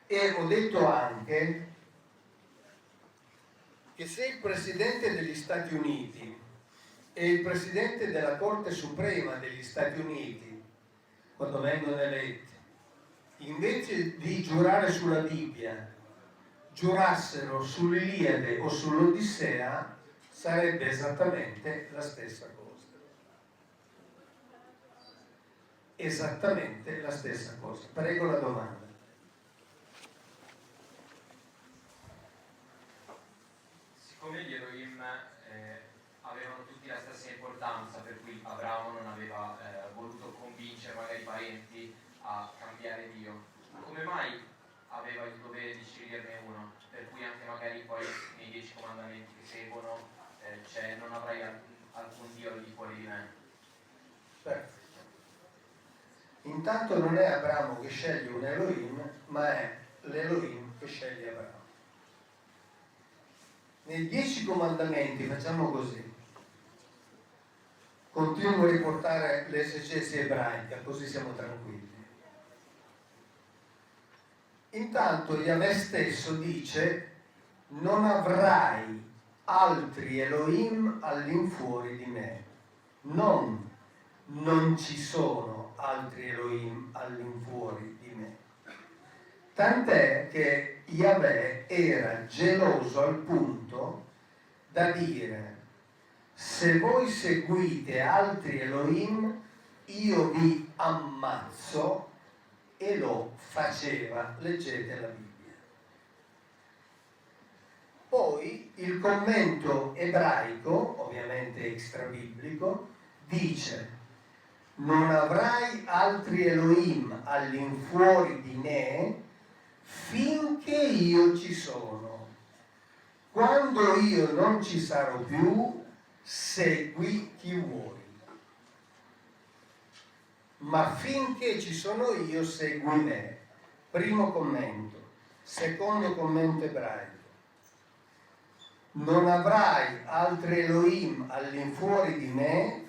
E ho detto anche che se il Presidente degli Stati Uniti e il Presidente della Corte Suprema degli Stati Uniti, quando vengono eletti, invece di giurare sulla Bibbia, giurassero sull'Iliade o sull'Odissea, sarebbe esattamente la stessa cosa. Esattamente la stessa cosa. Prego la domanda. Siccome gli Elohim avevano tutti la stessa importanza, per cui Abramo non aveva voluto convincere magari i parenti a cambiare Dio, come mai aveva il dovere di sceglierne uno? Per cui anche magari poi nei 10 comandamenti che seguono c'è non avrai alcun Dio al di fuori di me. Perfetto. Intanto non è Abramo che sceglie un Elohim, ma è l'Elohim che sceglie Abramo. Nei 10 comandamenti facciamo così. Continuo a riportare l'esegesi ebraica, così siamo tranquilli. Intanto Yahweh stesso dice: non avrai altri Elohim all'infuori di me. Non ci sono altri Elohim all'infuori di me. Tant'è che Yahweh era geloso al punto da dire: se voi seguite altri Elohim, io vi ammazzo, e lo faceva. Leggete la Bibbia. Poi il commento ebraico, ovviamente extrabiblico, dice: non avrai altri Elohim all'infuori di me finché io ci sono. Quando io non ci sarò più, segui chi vuoi. Ma finché ci sono io, segui me. Primo commento. Secondo commento ebraico: non avrai altri Elohim all'infuori di me,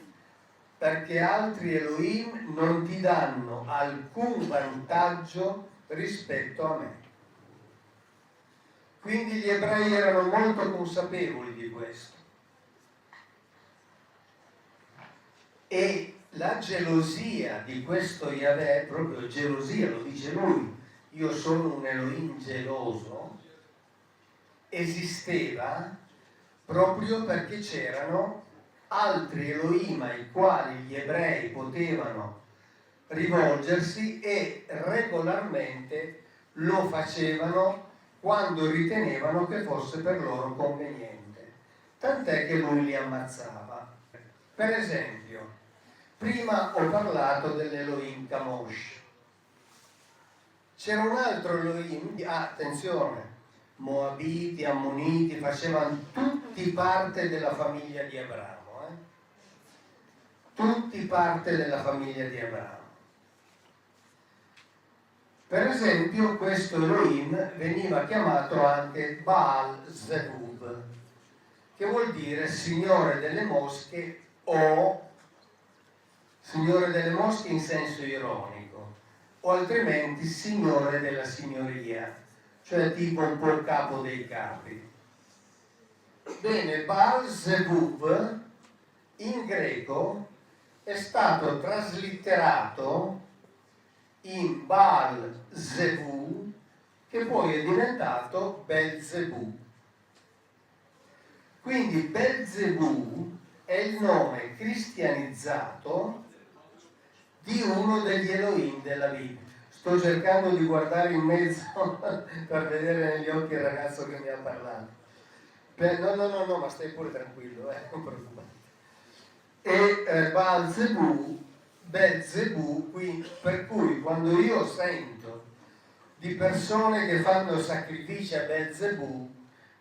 perché altri Elohim non ti danno alcun vantaggio rispetto a me. Quindi gli ebrei erano molto consapevoli di questo. E la gelosia di questo Yahweh, proprio gelosia, lo dice lui, io sono un Elohim geloso, esisteva proprio perché c'erano altri Elohim ai quali gli ebrei potevano rivolgersi, e regolarmente lo facevano quando ritenevano che fosse per loro conveniente. Tant'è che lui li ammazzava. Per esempio, prima ho parlato dell'Elohim Kamosh. C'era un altro Elohim, attenzione, Moabiti, Ammoniti, facevano tutti parte della famiglia di Abramo. Tutti parte della famiglia di Abramo. Per esempio, questo Elohim veniva chiamato anche Baal Zebub, che vuol dire Signore delle mosche, o Signore delle mosche in senso ironico, o altrimenti Signore della signoria, cioè tipo un po' il capo dei capi. Bene, Baal Zebub in greco è stato traslitterato in Baal Zebu, che poi è diventato Belzebù. Quindi Belzebù è il nome cristianizzato di uno degli Elohim della Bibbia. Sto cercando di guardare in mezzo per vedere negli occhi il ragazzo che mi ha parlato. No, ma stai pure tranquillo, non preoccupate. E Belzebù, per cui quando io sento di persone che fanno sacrifici a Belzebù,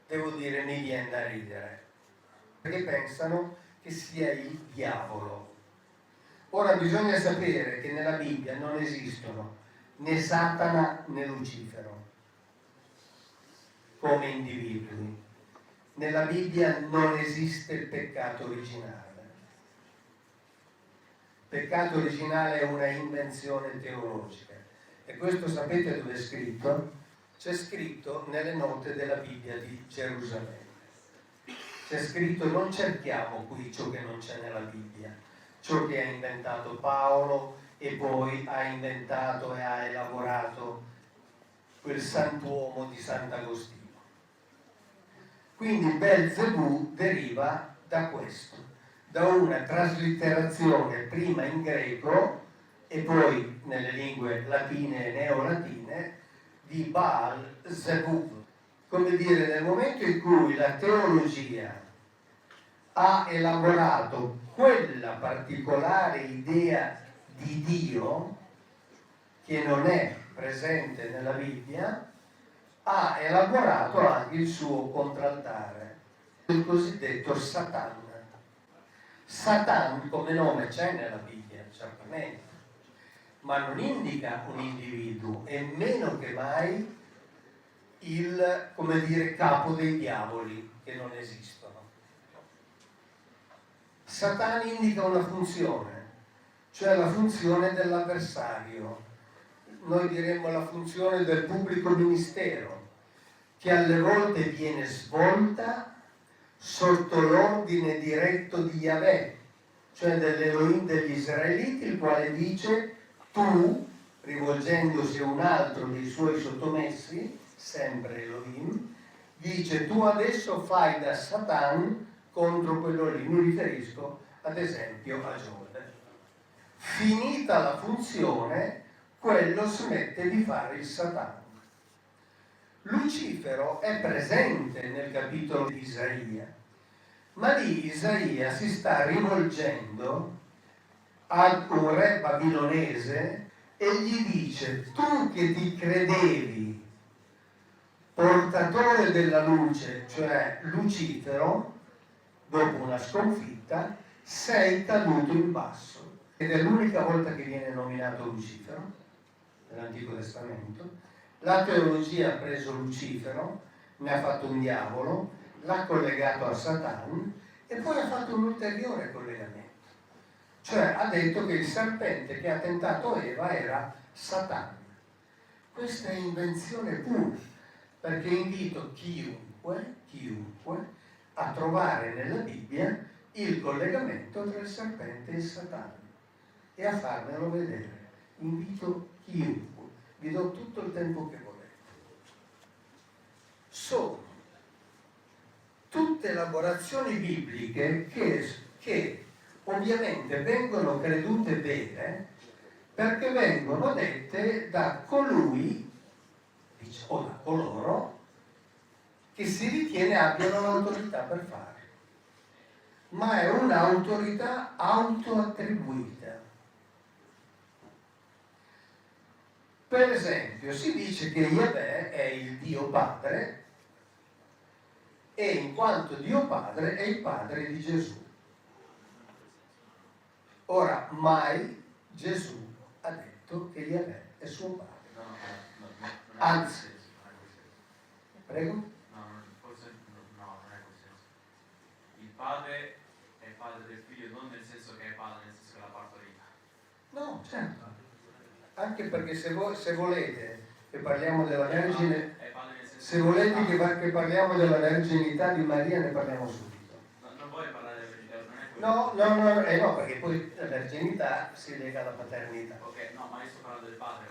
devo dire mi viene da ridere, perché pensano che sia il diavolo. Ora bisogna sapere che nella Bibbia non esistono né Satana né Lucifero come individui. Nella Bibbia non esiste il peccato originale. Il peccato originale è una invenzione teologica. E questo sapete dove è scritto? C'è scritto nelle note della Bibbia di Gerusalemme. C'è scritto: non cerchiamo qui ciò che non c'è nella Bibbia, ciò che ha inventato Paolo e poi ha inventato e ha elaborato quel santuomo di Sant'Agostino. Quindi Belzebù deriva da questo, da una traslitterazione prima in greco e poi nelle lingue latine e neolatine di Baal Zebub. Come dire, nel momento in cui la teologia ha elaborato quella particolare idea di Dio che non è presente nella Bibbia, ha elaborato anche il suo contraltare, il cosiddetto Satan. Satan come nome c'è nella Bibbia, certamente, ma non indica un individuo e meno che mai il, come dire, capo dei diavoli, che non esistono. Satan indica una funzione, cioè la funzione dell'avversario. Noi diremmo la funzione del pubblico ministero, che alle volte viene svolta sotto l'ordine diretto di Yahweh, cioè dell'Elohim degli Israeliti, il quale dice: tu, rivolgendosi a un altro dei suoi sottomessi, sempre Elohim, dice: tu adesso fai da Satan contro quello lì. Mi riferisco ad esempio a Giove. Finita la funzione, quello smette di fare il Satan. Lucifero è presente nel capitolo di Isaia, ma lì Isaia si sta rivolgendo ad un re babilonese e gli dice: tu che ti credevi portatore della luce, cioè Lucifero, dopo una sconfitta sei caduto in basso. Ed è l'unica volta che viene nominato Lucifero nell'Antico Testamento. La teologia ha preso Lucifero, ne ha fatto un diavolo, l'ha collegato a Satan e poi ha fatto un ulteriore collegamento. Cioè ha detto che il serpente che ha tentato Eva era Satan. Questa è invenzione pura, perché invito chiunque a trovare nella Bibbia il collegamento tra il serpente e il Satana e a farmelo vedere. Invito chiunque. Vi do tutto il tempo che volete. Sono tutte elaborazioni bibliche che ovviamente vengono credute vere perché vengono dette da colui o da coloro che si ritiene abbiano l'autorità per fare. Ma è un'autorità autoattribuita. Per esempio, si dice che Yahweh è il Dio Padre e in quanto Dio Padre è il Padre di Gesù. Ora, mai Gesù ha detto che Yahweh è suo Padre. Anzi, prego? Forse no, non è così. Il Padre è Padre del Figlio non nel senso che è Padre, nel senso che l'ha partorita. No, certo. Anche perché se volete che parliamo della Vergine, se volete che parliamo della verginità di Maria, ne parliamo subito. Non vuoi parlare della verginità, non è quello. No, perché poi la verginità si lega alla paternità. Ok, no, ma io sto parlando del Padre,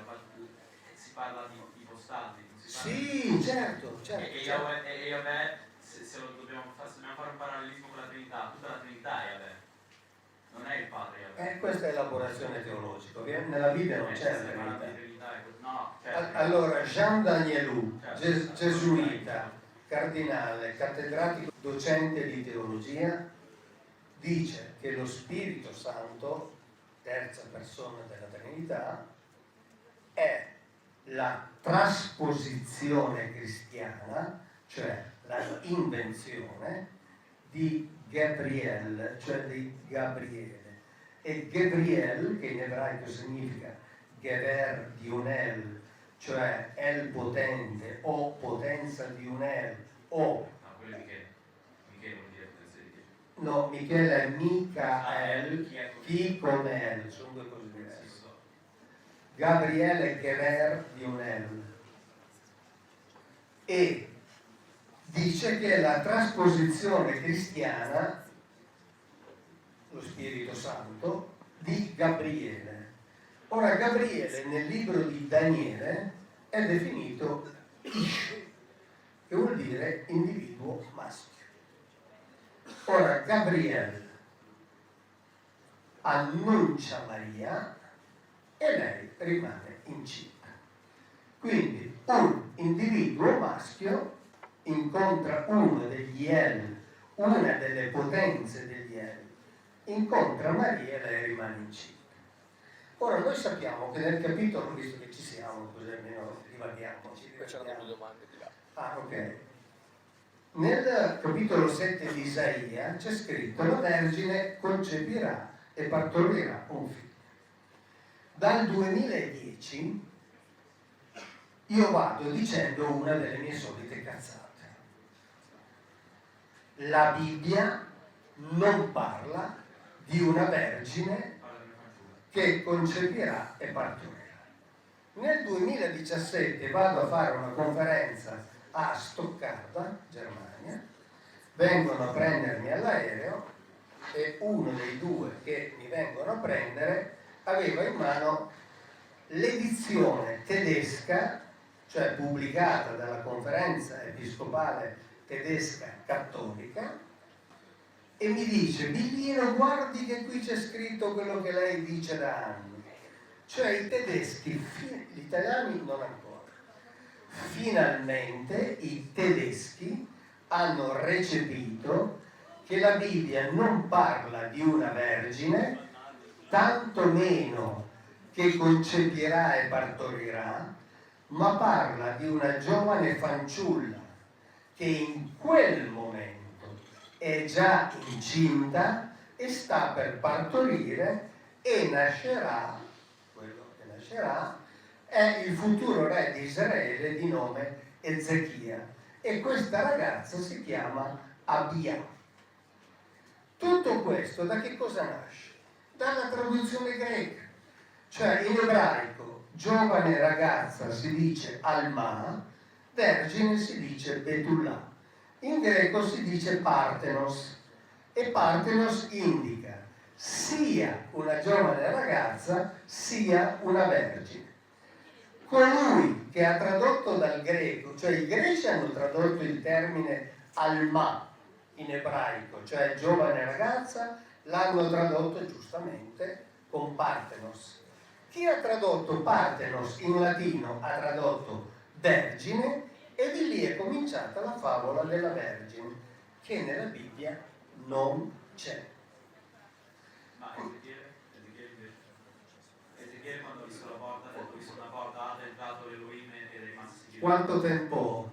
si parla di ipostati. Sì, certo. E Yahweh, se dobbiamo fare un parallelismo con la Trinità, tutta la Trinità è Yahweh. Non è il Padre Yahweh. Questa è elaborazione teologica, nella Bibbia non c'è la Trinità. No, certo. Allora, Jean Danielou, gesuita, cardinale, cattedratico, docente di teologia, dice che lo Spirito Santo, terza persona della Trinità, è la trasposizione cristiana, cioè la invenzione di Gabriele, cioè di Gabriele. e Gabriel, che in ebraico significa Gever di un El, cioè El potente o potenza di un El, o No, quello è Michele. Michele vuol dire potenza di Dio. no, Michele è Micael, chi con El, sono due cose Sì, diverse. lo so. Gabriele è Gever di un El. E dice che è la trasposizione cristiana, lo Spirito Santo, di Gabriele. Ora Gabriele nel libro di Daniele è definito Ish, che vuol dire individuo maschio. Ora Gabriele annuncia Maria e lei rimane incinta. Quindi un individuo maschio incontra uno degli El, una delle potenze degli El, incontra Maria e lei rimane incinta. Ora noi sappiamo che nel capitolo, visto che ci siamo, così almeno divaghiamo. Poi c'erano due domande di là. Ah, ok. Nel capitolo 7 di Isaia c'è scritto: la Vergine concepirà e partorirà un figlio. Dal 2010 io vado dicendo una delle mie solite cazzate. La Bibbia non parla di una vergine che concepirà e partorirà. Nel 2017 vado a fare una conferenza a Stoccarda, Germania, vengono a prendermi all'aereo e uno dei due che mi vengono a prendere aveva in mano l'edizione tedesca, cioè pubblicata dalla conferenza episcopale tedesca cattolica, e mi dice: Biglino, guardi che qui c'è scritto quello che lei dice da anni. Cioè i tedeschi, gli italiani non ancora, finalmente i tedeschi hanno recepito che la Bibbia non parla di una vergine, tantomeno che concepirà e partorirà, ma parla di una giovane fanciulla che in quel momento è già incinta e sta per partorire e nascerà, quello che nascerà è il futuro re di Israele di nome Ezechia, e questa ragazza si chiama Abia. Tutto questo da che cosa nasce? Dalla traduzione greca, cioè in ebraico giovane ragazza si dice Alma, vergine si dice Betullah. In greco si dice Parthenos, e Parthenos indica sia una giovane ragazza sia una vergine. Colui che ha tradotto dal greco, cioè i greci hanno tradotto il termine Alma in ebraico, cioè giovane ragazza, l'hanno tradotto giustamente con Parthenos. Chi ha tradotto Parthenos in latino ha tradotto vergine, e di lì è cominciata la favola della Vergine, che nella Bibbia non c'è. Ma Ezechiele quando ha visto la porta, ha detto: ho visto una porta alta, è entrato Elohim ed è rimasto sigillo. Quanto tempo?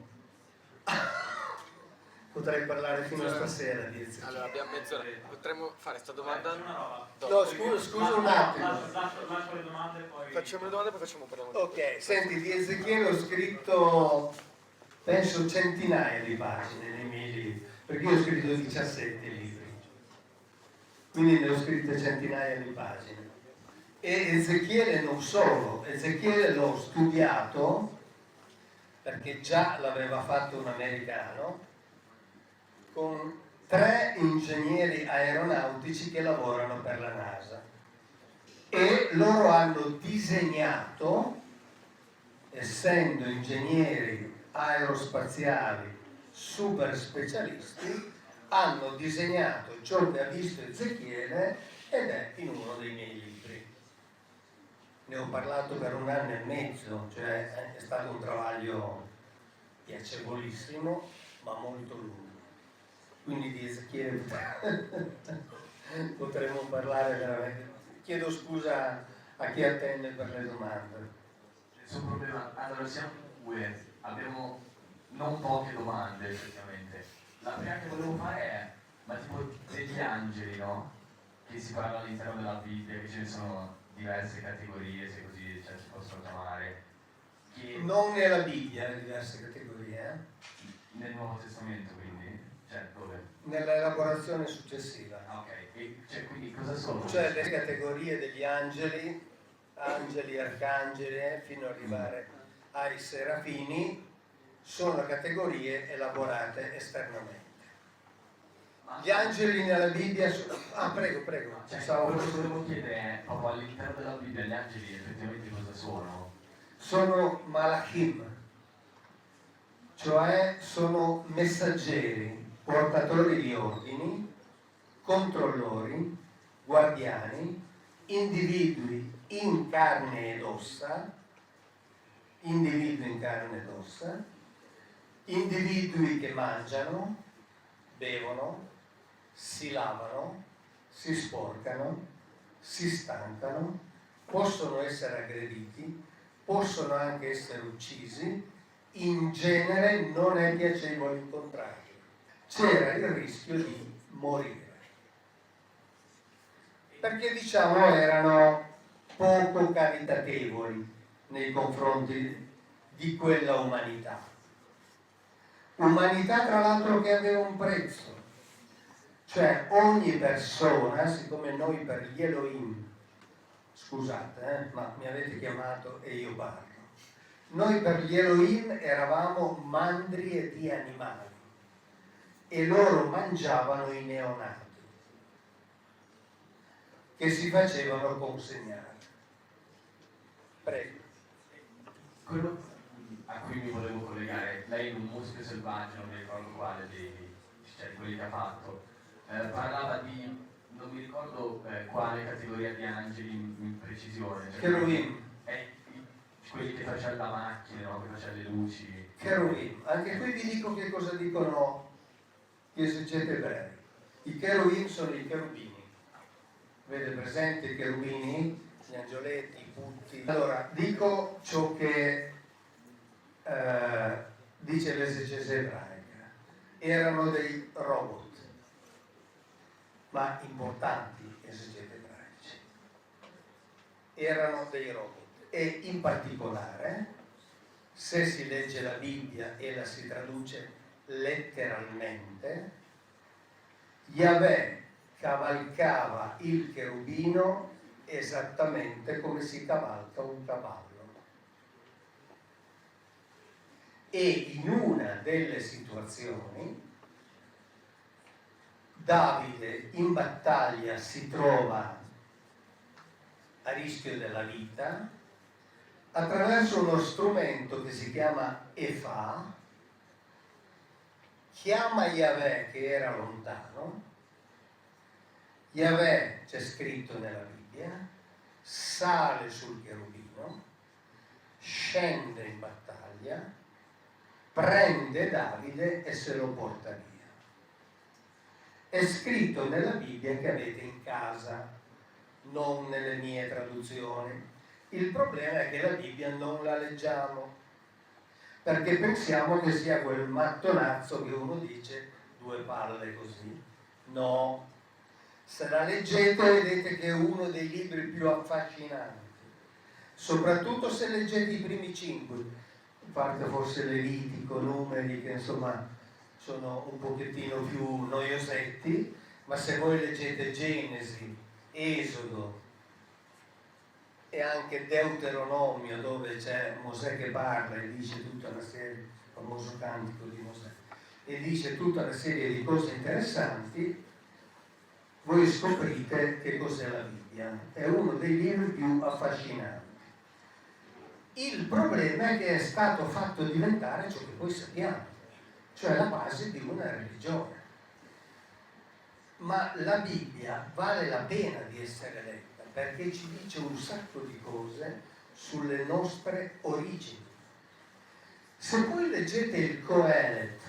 Potrei parlare fino a stasera di Ezechiele. Allora abbiamo mezz'ora, potremmo fare sta domanda? Una roba. No, scusa un attimo. Lascio le domande e poi... Facciamo le domande e poi facciamo un po' di Ok, senti, di Ezechiele ho scritto penso centinaia di pagine nei miei libri, perché io ho scritto 17 libri, quindi ne ho scritte centinaia di pagine. E Ezechiele non solo, Ezechiele l'ho studiato perché già l'aveva fatto un americano, con 3 ingegneri aeronautici che lavorano per la NASA, e loro hanno disegnato, essendo ingegneri aerospaziali super specialisti, hanno disegnato ciò che ha visto Ezechiele ed è in uno dei miei libri. Ne ho parlato per 1 anno e mezzo, cioè è stato un travaglio piacevolissimo ma molto lungo. Quindi di Ezechiele potremmo parlare veramente. Chiedo scusa a chi attende per le domande. Nessun problema. Allora siamo 2, abbiamo non poche domande effettivamente. La prima che volevo fare è, ma tipo degli angeli, no? che si parla all'interno della Bibbia, che ce ne sono diverse categorie, se così si possono chiamare, che Non nella Bibbia, le diverse categorie, nel Nuovo Testamento quindi, cioè dove? nell'elaborazione successiva. Ah, ok, e cioè, quindi cosa sono? Cioè le categorie degli angeli, angeli, arcangeli, fino ad arrivare ai serafini, sono categorie elaborate esternamente. Gli angeli nella Bibbia sono... Ah, prego, Cioè, ci stavo quello che volevo chiedere è, proprio all'interno della Bibbia, gli angeli effettivamente cosa sono? Sono malachim, cioè sono messaggeri, portatori di ordini, controllori, guardiani, individui in carne ed ossa, individui che mangiano, bevono, si lavano, si sporcano, si stancano, possono essere aggrediti, possono anche essere uccisi, in genere non è piacevole incontrarli. C'era il rischio di morire. Perché diciamo erano poco caritatevoli nei confronti di quella umanità. Umanità tra l'altro che aveva un prezzo. Cioè ogni persona, siccome noi per gli Elohim, scusate, ma mi avete chiamato e io parlo, noi per gli Elohim eravamo mandrie di animali e loro mangiavano i neonati che si facevano consegnare. Prego. Quello a cui mi volevo collegare, lei in un muschio selvaggio, non mi ricordo quale cioè, di quelli che ha fatto, parlava di, non mi ricordo quale categoria di angeli in precisione. Cioè, Cherubim. Quelli che facevano la macchina, no? Che facevano le luci. Cherubim. Anche qui vi dico che cosa dicono gli esegeti ebrei. I cherubim sono i cherubini. Vede presente i cherubini, gli angioletti, i putti. Allora, dico ciò che dice l'esegese ebraica. Erano dei robot, ma importanti esegeti ebraici. Erano dei robot. E in particolare, se si legge la Bibbia e la si traduce letteralmente, Yahweh cavalcava il cherubino esattamente come si cavalca un cavallo. E in una delle situazioni Davide in battaglia si trova a rischio della vita, attraverso uno strumento che si chiama Efa, chiama Yahweh che era lontano. Yahweh, c'è scritto nella Bibbia, sale sul cherubino, scende in battaglia, prende Davide e se lo porta via. È scritto nella Bibbia che avete in casa, non nelle mie traduzioni. Il problema è che la Bibbia non la leggiamo, perché pensiamo che sia quel mattonazzo che uno dice due palle così. No, se la leggete vedete che è uno dei libri più affascinanti, soprattutto se leggete i primi 5, a parte forse Levitico, Numeri, che insomma sono un pochettino più noiosetti, ma se voi leggete Genesi, Esodo e anche Deuteronomio, dove c'è Mosè che parla e dice tutta una serie, il famoso cantico di Mosè, e dice tutta una serie di cose interessanti, voi scoprite che cos'è la Bibbia. È uno dei libri più affascinanti. Il problema è che è stato fatto diventare ciò che poi sappiamo, cioè la base di una religione. Ma la Bibbia vale la pena di essere letta, perché ci dice un sacco di cose sulle nostre origini. Se poi leggete il Coelet,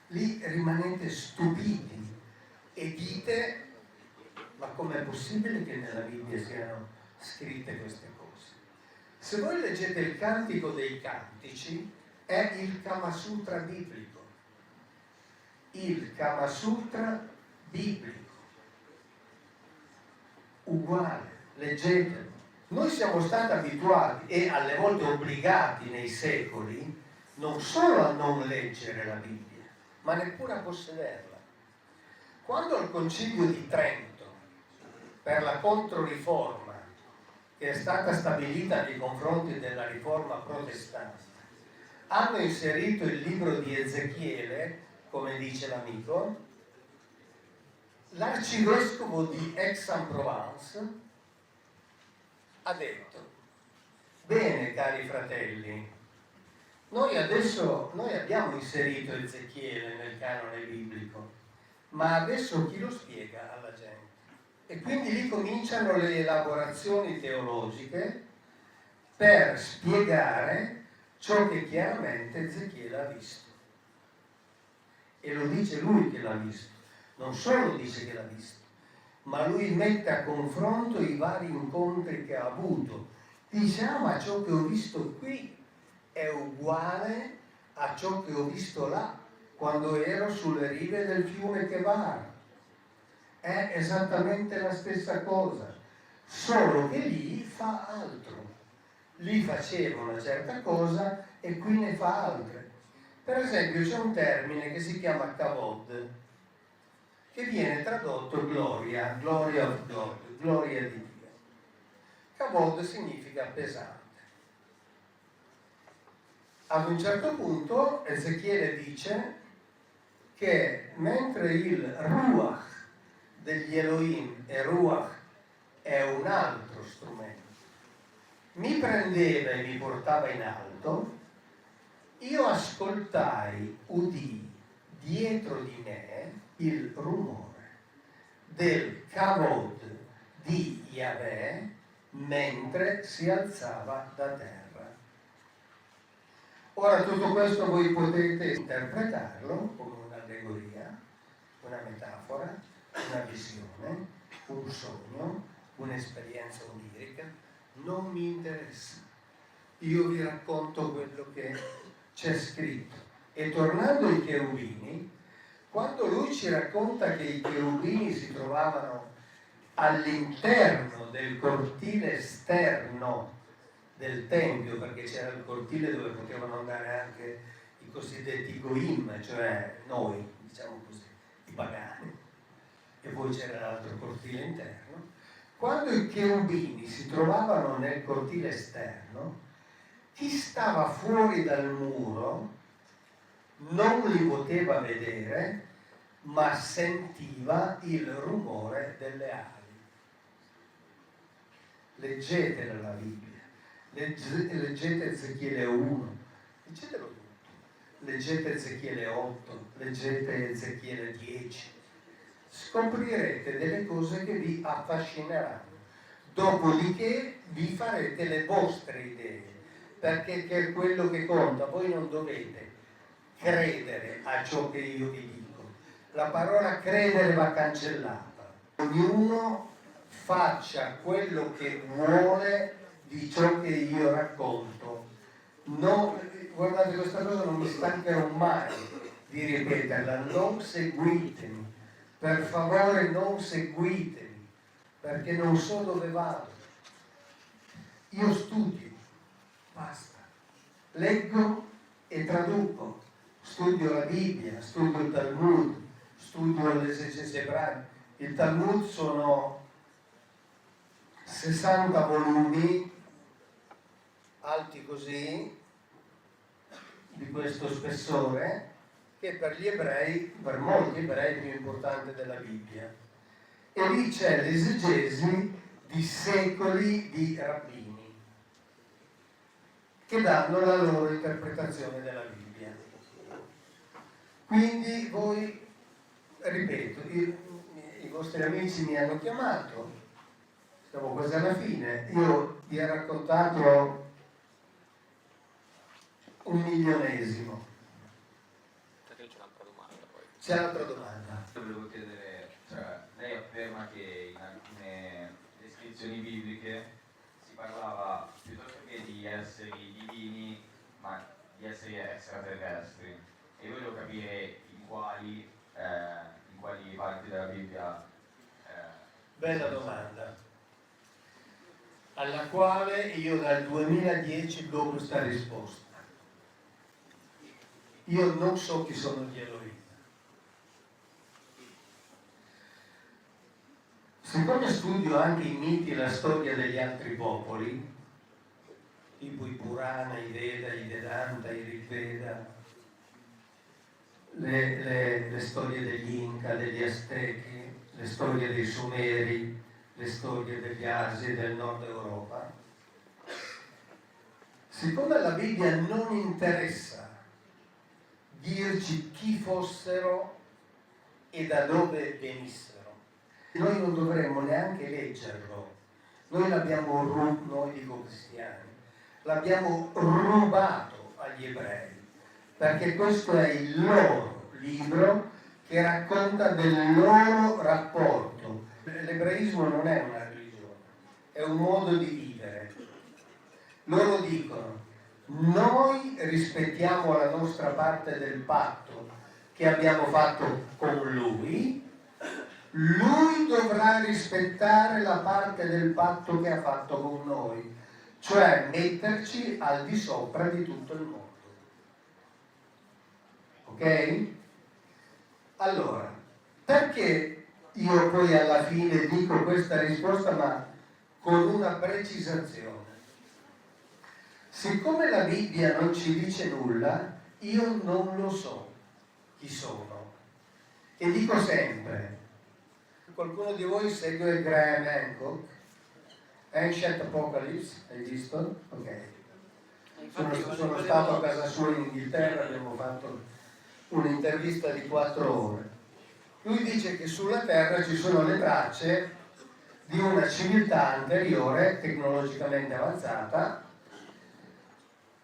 lì rimanete stupiti e dite: ma com'è possibile che nella Bibbia siano scritte queste cose? Se voi leggete il Cantico dei Cantici, è il Kama Sutra biblico. Il Kama Sutra biblico. uguale, leggetelo. Noi siamo stati abituati e alle volte obbligati nei secoli non solo a non leggere la Bibbia, ma neppure a possederla. Quando al Concilio di Trento, per la Controriforma, che è stata stabilita nei confronti della riforma protestante, hanno inserito il libro di Ezechiele, come dice l'amico, l'arcivescovo di Aix-en-Provence ha detto: bene cari fratelli, noi abbiamo inserito Ezechiele nel canone biblico, ma adesso chi lo spiega alla gente? E quindi lì cominciano le elaborazioni teologiche per spiegare ciò che chiaramente Ezechiele ha visto. E lo dice lui che l'ha visto, non solo dice che l'ha visto, ma lui mette a confronto i vari incontri che ha avuto. Dice: ah, ma ciò che ho visto qui è uguale a ciò che ho visto là, quando ero sulle rive del fiume Chebar. È esattamente la stessa cosa, solo che lì fa altro. Lì faceva una certa cosa e qui ne fa altre. Per esempio c'è un termine che si chiama kavod, che viene tradotto gloria, gloria of God, gloria di Dio. Kavod significa pesante. Ad un certo punto Ezechiele dice che mentre il Ruach degli Elohim, e Ruach è un altro strumento, mi prendeva e mi portava in alto, io ascoltai, udì dietro di me il rumore del Kavod di Yahweh mentre si alzava da terra. Ora tutto questo voi potete interpretarlo come un'allegoria, una metafora, una visione, un sogno, un'esperienza onirica. Non mi interessa. Io vi racconto quello che c'è scritto. E tornando ai cherubini, quando lui ci racconta che i cherubini si trovavano all'interno del cortile esterno del tempio, perché c'era il cortile dove potevano andare anche i cosiddetti goim, cioè noi, diciamo così, i pagani, e poi c'era l'altro cortile interno. Quando i cherubini si trovavano nel cortile esterno, chi stava fuori dal muro non li poteva vedere, ma sentiva il rumore delle ali. Leggetela la Bibbia, leggete Ezechiele 1, leggetelo tutto, leggete Ezechiele 8, leggete Ezechiele 10, scoprirete delle cose che vi affascineranno. Dopodiché vi farete le vostre idee, perché che è quello che conta. Voi non dovete credere a ciò che io vi dico. La parola credere va cancellata. Ognuno faccia quello che vuole di ciò che io racconto. No, guardate, questa cosa non mi stancherò mai di ripeterla. Non seguitemi, per favore non seguitemi, perché non so dove vado. Io studio, basta, leggo e traduco, studio la Bibbia, studio il Talmud, studio l'esegesi ebraica. Il Talmud sono 60 volumi alti così, di questo spessore, che per gli ebrei, per molti ebrei, è più importante della Bibbia. E lì c'è l'esegesi di secoli di rabbini che danno la loro interpretazione della Bibbia. Quindi voi, ripeto, i vostri amici mi hanno chiamato, siamo quasi alla fine, io vi ho raccontato un milionesimo. C'è un'altra domanda poi. C'è un'altra domanda. Volevo chiedere, cioè, lei afferma che in alcune descrizioni bibliche si parlava piuttosto che di esseri divini, ma di esseri extraterrestri. E volevo capire in quali parti della Bibbia. Bella domanda. alla quale io dal 2010 do questa risposta. Io non so chi sono gli Elohim. Siccome studio anche i miti e la storia degli altri popoli, tipo i Purana, i Veda, i Vedanta, i Rigveda, le storie degli Inca, degli Aztechi, le storie dei Sumeri, le storie degli Asi del nord Europa, siccome la Bibbia non interessa dirci chi fossero e da dove venissero, noi non dovremmo neanche leggerlo. Noi dico cristiani, l'abbiamo rubato agli ebrei, perché questo è il loro libro che racconta del loro rapporto. L'ebraismo non è una religione, è un modo di vivere. Loro dicono: noi rispettiamo la nostra parte del patto che abbiamo fatto con lui dovrà rispettare la parte del patto che ha fatto con noi, cioè metterci al di sopra di tutto il mondo. Ok? Allora, perché io poi alla fine dico questa risposta, ma con una precisazione? Siccome la Bibbia non ci dice nulla, io non lo so chi sono. E dico sempre, qualcuno di voi segue Graham Hancock? Ancient Apocalypse, hai visto? Ok. Sono stato a casa sua in Inghilterra, abbiamo fatto un'intervista di 4 ore. Lui dice che sulla Terra ci sono le tracce di una civiltà anteriore, tecnologicamente avanzata.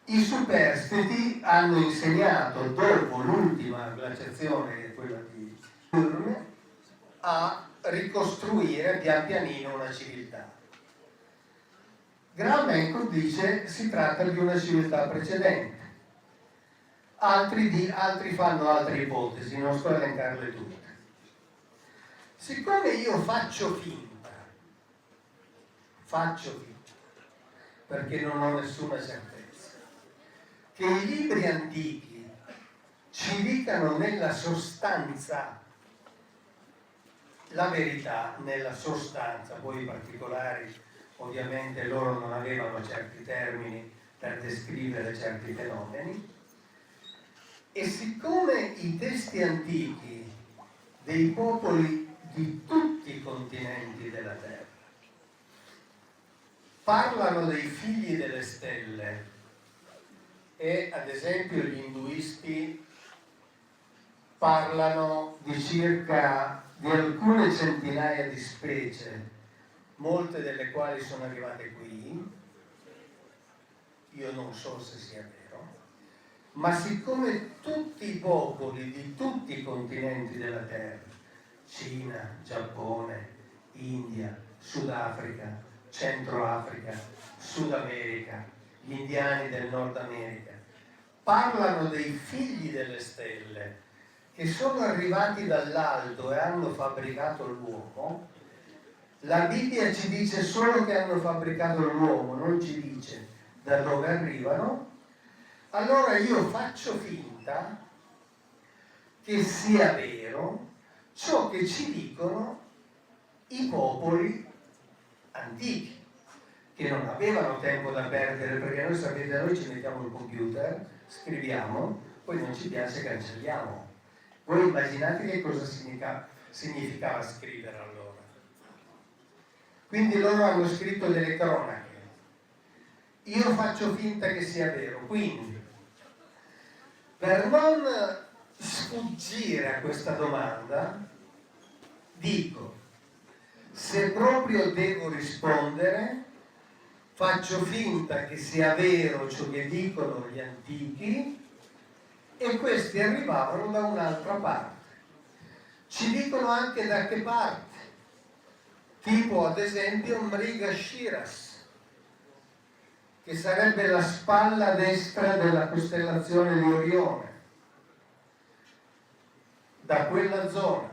I superstiti hanno insegnato, dopo l'ultima glaciazione, quella di Würm, a ricostruire pian pianino una civiltà. Graham Hancock dice si tratta di una civiltà precedente. Altri fanno altre ipotesi, non sto a elencarle tutte. Siccome io faccio finta, perché non ho nessuna certezza, che i libri antichi ci dicano nella sostanza la verità, nella sostanza, poi i particolari, ovviamente loro non avevano certi termini per descrivere certi fenomeni, e siccome i testi antichi dei popoli di tutti i continenti della Terra parlano dei figli delle stelle, e ad esempio gli induisti parlano di alcune centinaia di specie, molte delle quali sono arrivate qui, io non so se sia vero, ma siccome tutti i popoli di tutti i continenti della Terra, Cina, Giappone, India, Sudafrica, Centro Africa, Sud America, gli indiani del Nord America, parlano dei figli delle stelle che sono arrivati dall'alto e hanno fabbricato l'uomo, la Bibbia ci dice solo che hanno fabbricato l'uomo, non ci dice da dove arrivano. Allora io faccio finta che sia vero ciò che ci dicono i popoli antichi, che non avevano tempo da perdere, perché noi sapete, noi ci mettiamo il computer, scriviamo, poi non ci piace, cancelliamo. Voi immaginate che cosa significava scrivere allora. Quindi loro hanno scritto delle cronache. Io faccio finta che sia vero. Quindi, per non sfuggire a questa domanda, dico, se proprio devo rispondere, faccio finta che sia vero ciò che dicono gli antichi, e questi arrivavano da un'altra parte. Ci dicono anche da che parte, tipo ad esempio Mriga Shiras, che sarebbe la spalla destra della costellazione di Orione, da quella zona.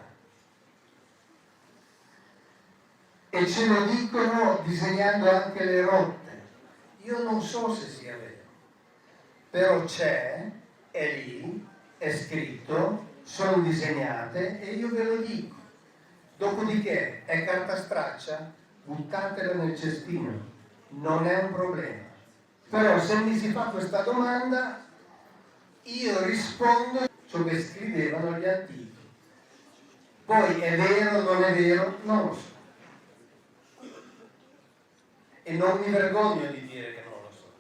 e ce lo dicono disegnando anche le rotte. Io non so se sia vero, però c'è, è lì, è scritto, sono disegnate e io ve lo dico. Dopodiché è carta straccia, buttatela nel cestino, non è un problema. Però se mi si fa questa domanda, io rispondo ciò che scrivevano gli antichi. Poi è vero o non è vero? Non lo so. E non mi vergogno di dire che non lo so.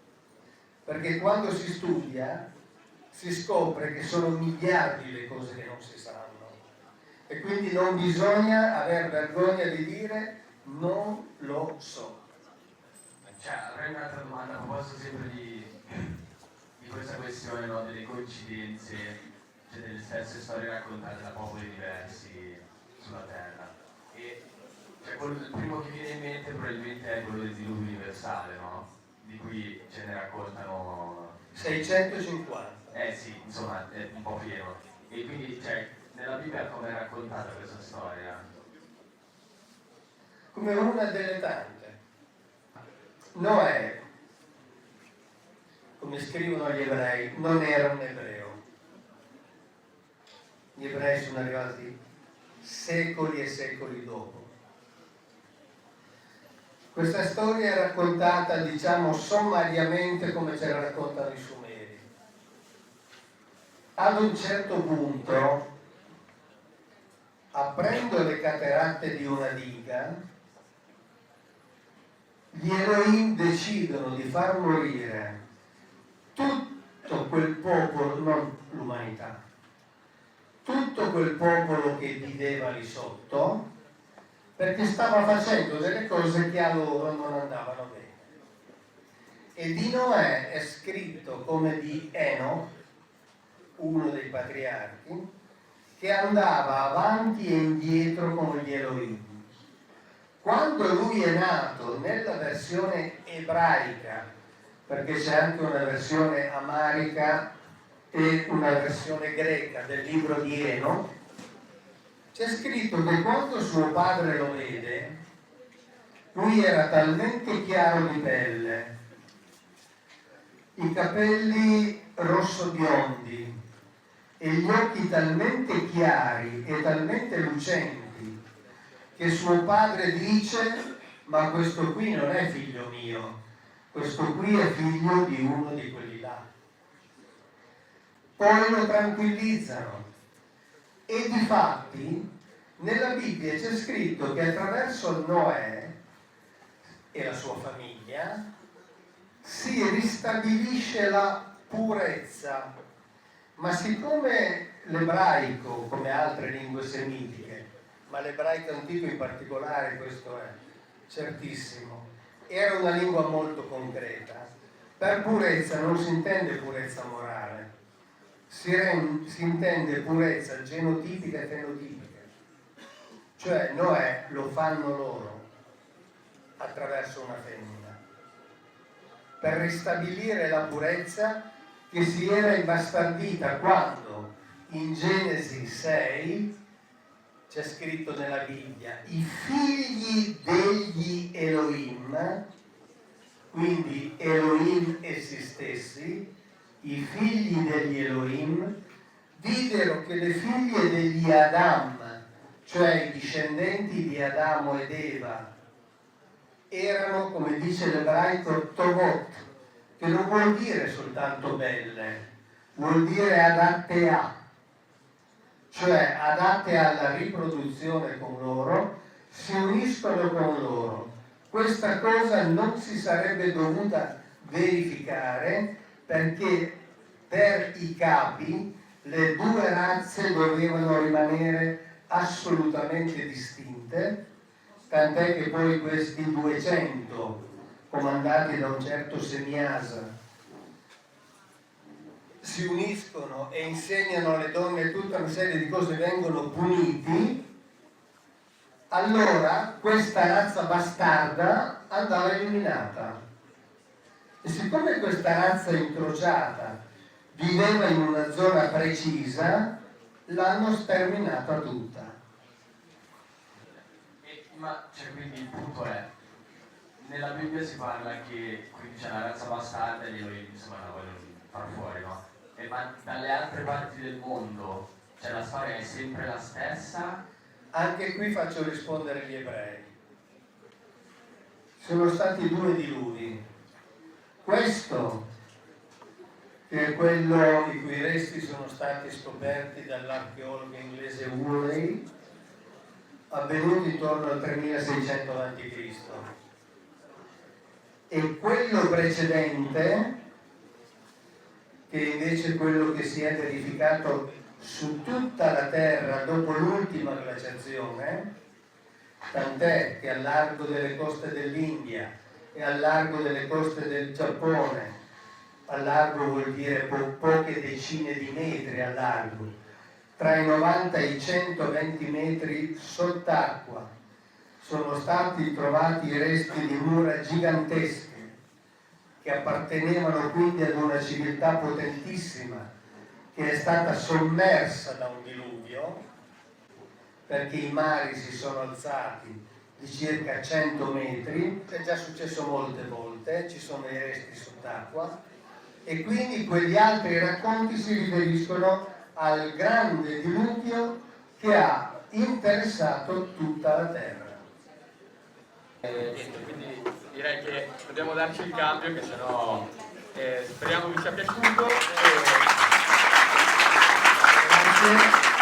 Perché quando si studia si scopre che sono miliardi le cose che non si sanno. E quindi non bisogna aver vergogna di dire non lo so. Cioè, avrei un'altra domanda a proposito sempre di questa questione, no, delle coincidenze, cioè delle stesse storie raccontate da popoli diversi sulla Terra. E cioè, il primo che viene in mente probabilmente è quello del diluvio universale, no? Di cui ce ne raccontano 650. sì, insomma, è un po' pieno. E quindi, cioè, nella Bibbia come è raccontata questa storia? Come una delle tante. Noè, come scrivono gli ebrei, non era un ebreo. Gli ebrei sono arrivati secoli e secoli dopo. Questa storia è raccontata, diciamo, sommariamente come ce la raccontano i Sumeri. Ad un certo punto, aprendo le cataratte di una diga, gli Elohim decidono di far morire tutto quel popolo, non l'umanità, tutto quel popolo che viveva lì sotto, perché stava facendo delle cose che a loro non andavano bene. E di Noè è scritto come di Enoch, uno dei patriarchi, che andava avanti e indietro come gli Elohim. Quando lui è nato nella versione ebraica, perché c'è anche una versione amarica e una versione greca del libro di Enoch, c'è scritto che quando suo padre lo vede, lui era talmente chiaro di pelle, i capelli rosso biondi e gli occhi talmente chiari e talmente lucenti che suo padre dice: ma questo qui non è figlio mio, questo qui è figlio di uno di quelli là. Poi lo tranquillizzano e difatti nella Bibbia c'è scritto che attraverso Noè e la sua famiglia si ristabilisce la purezza. Ma siccome l'ebraico, come altre lingue semitiche, ma l'ebraico antico in particolare, questo è certissimo, era una lingua molto concreta, per purezza non si intende purezza morale, si intende purezza genotipica e fenotipica. Cioè Noè lo fanno loro attraverso una femmina, per ristabilire la purezza che si era imbastardita quando in Genesi 6 c'è scritto nella Bibbia: i figli degli Elohim, quindi Elohim essi stessi, i figli degli Elohim, videro che le figlie degli Adam, cioè i discendenti di Adamo ed Eva, erano, come dice l'ebraico, tovot, che non vuol dire soltanto belle, vuol dire adatte a, cioè adatte alla riproduzione con loro, si uniscono con loro. Questa cosa non si sarebbe dovuta verificare perché per i capi le due razze dovevano rimanere assolutamente distinte, tant'è che poi questi 200 comandati da un certo Semiasa si uniscono e insegnano alle donne tutta una serie di cose, vengono puniti. Allora questa razza bastarda andava eliminata, e siccome questa razza incrociata viveva in una zona precisa, l'hanno sterminata tutta. Ma cioè, quindi il punto è, nella Bibbia si parla che quindi c'è la razza bastarda e lì insomma la vogliono far fuori, no? Ma dalle altre parti del mondo, cioè la storia è sempre la stessa? Anche qui faccio rispondere gli ebrei. Sono stati 2 diluvi. Questo, che è quello i cui resti sono stati scoperti dall'archeologo inglese Woolley, avvenuto intorno al 3600 a.C. E quello precedente, che invece è quello che si è verificato su tutta la Terra dopo l'ultima glaciazione, tant'è che al largo delle coste dell'India e al largo delle coste del Giappone, al largo vuol dire poche decine di metri al largo, tra i 90 e i 120 metri sott'acqua, sono stati trovati i resti di mura gigantesche che appartenevano quindi ad una civiltà potentissima che è stata sommersa da un diluvio, perché i mari si sono alzati di circa 100 metri, è già successo molte volte, ci sono i resti sott'acqua, e quindi quegli altri racconti si riferiscono al grande diluvio che ha interessato tutta la Terra. Quindi direi che dobbiamo darci il cambio, che sennò speriamo vi sia piaciuto. Grazie.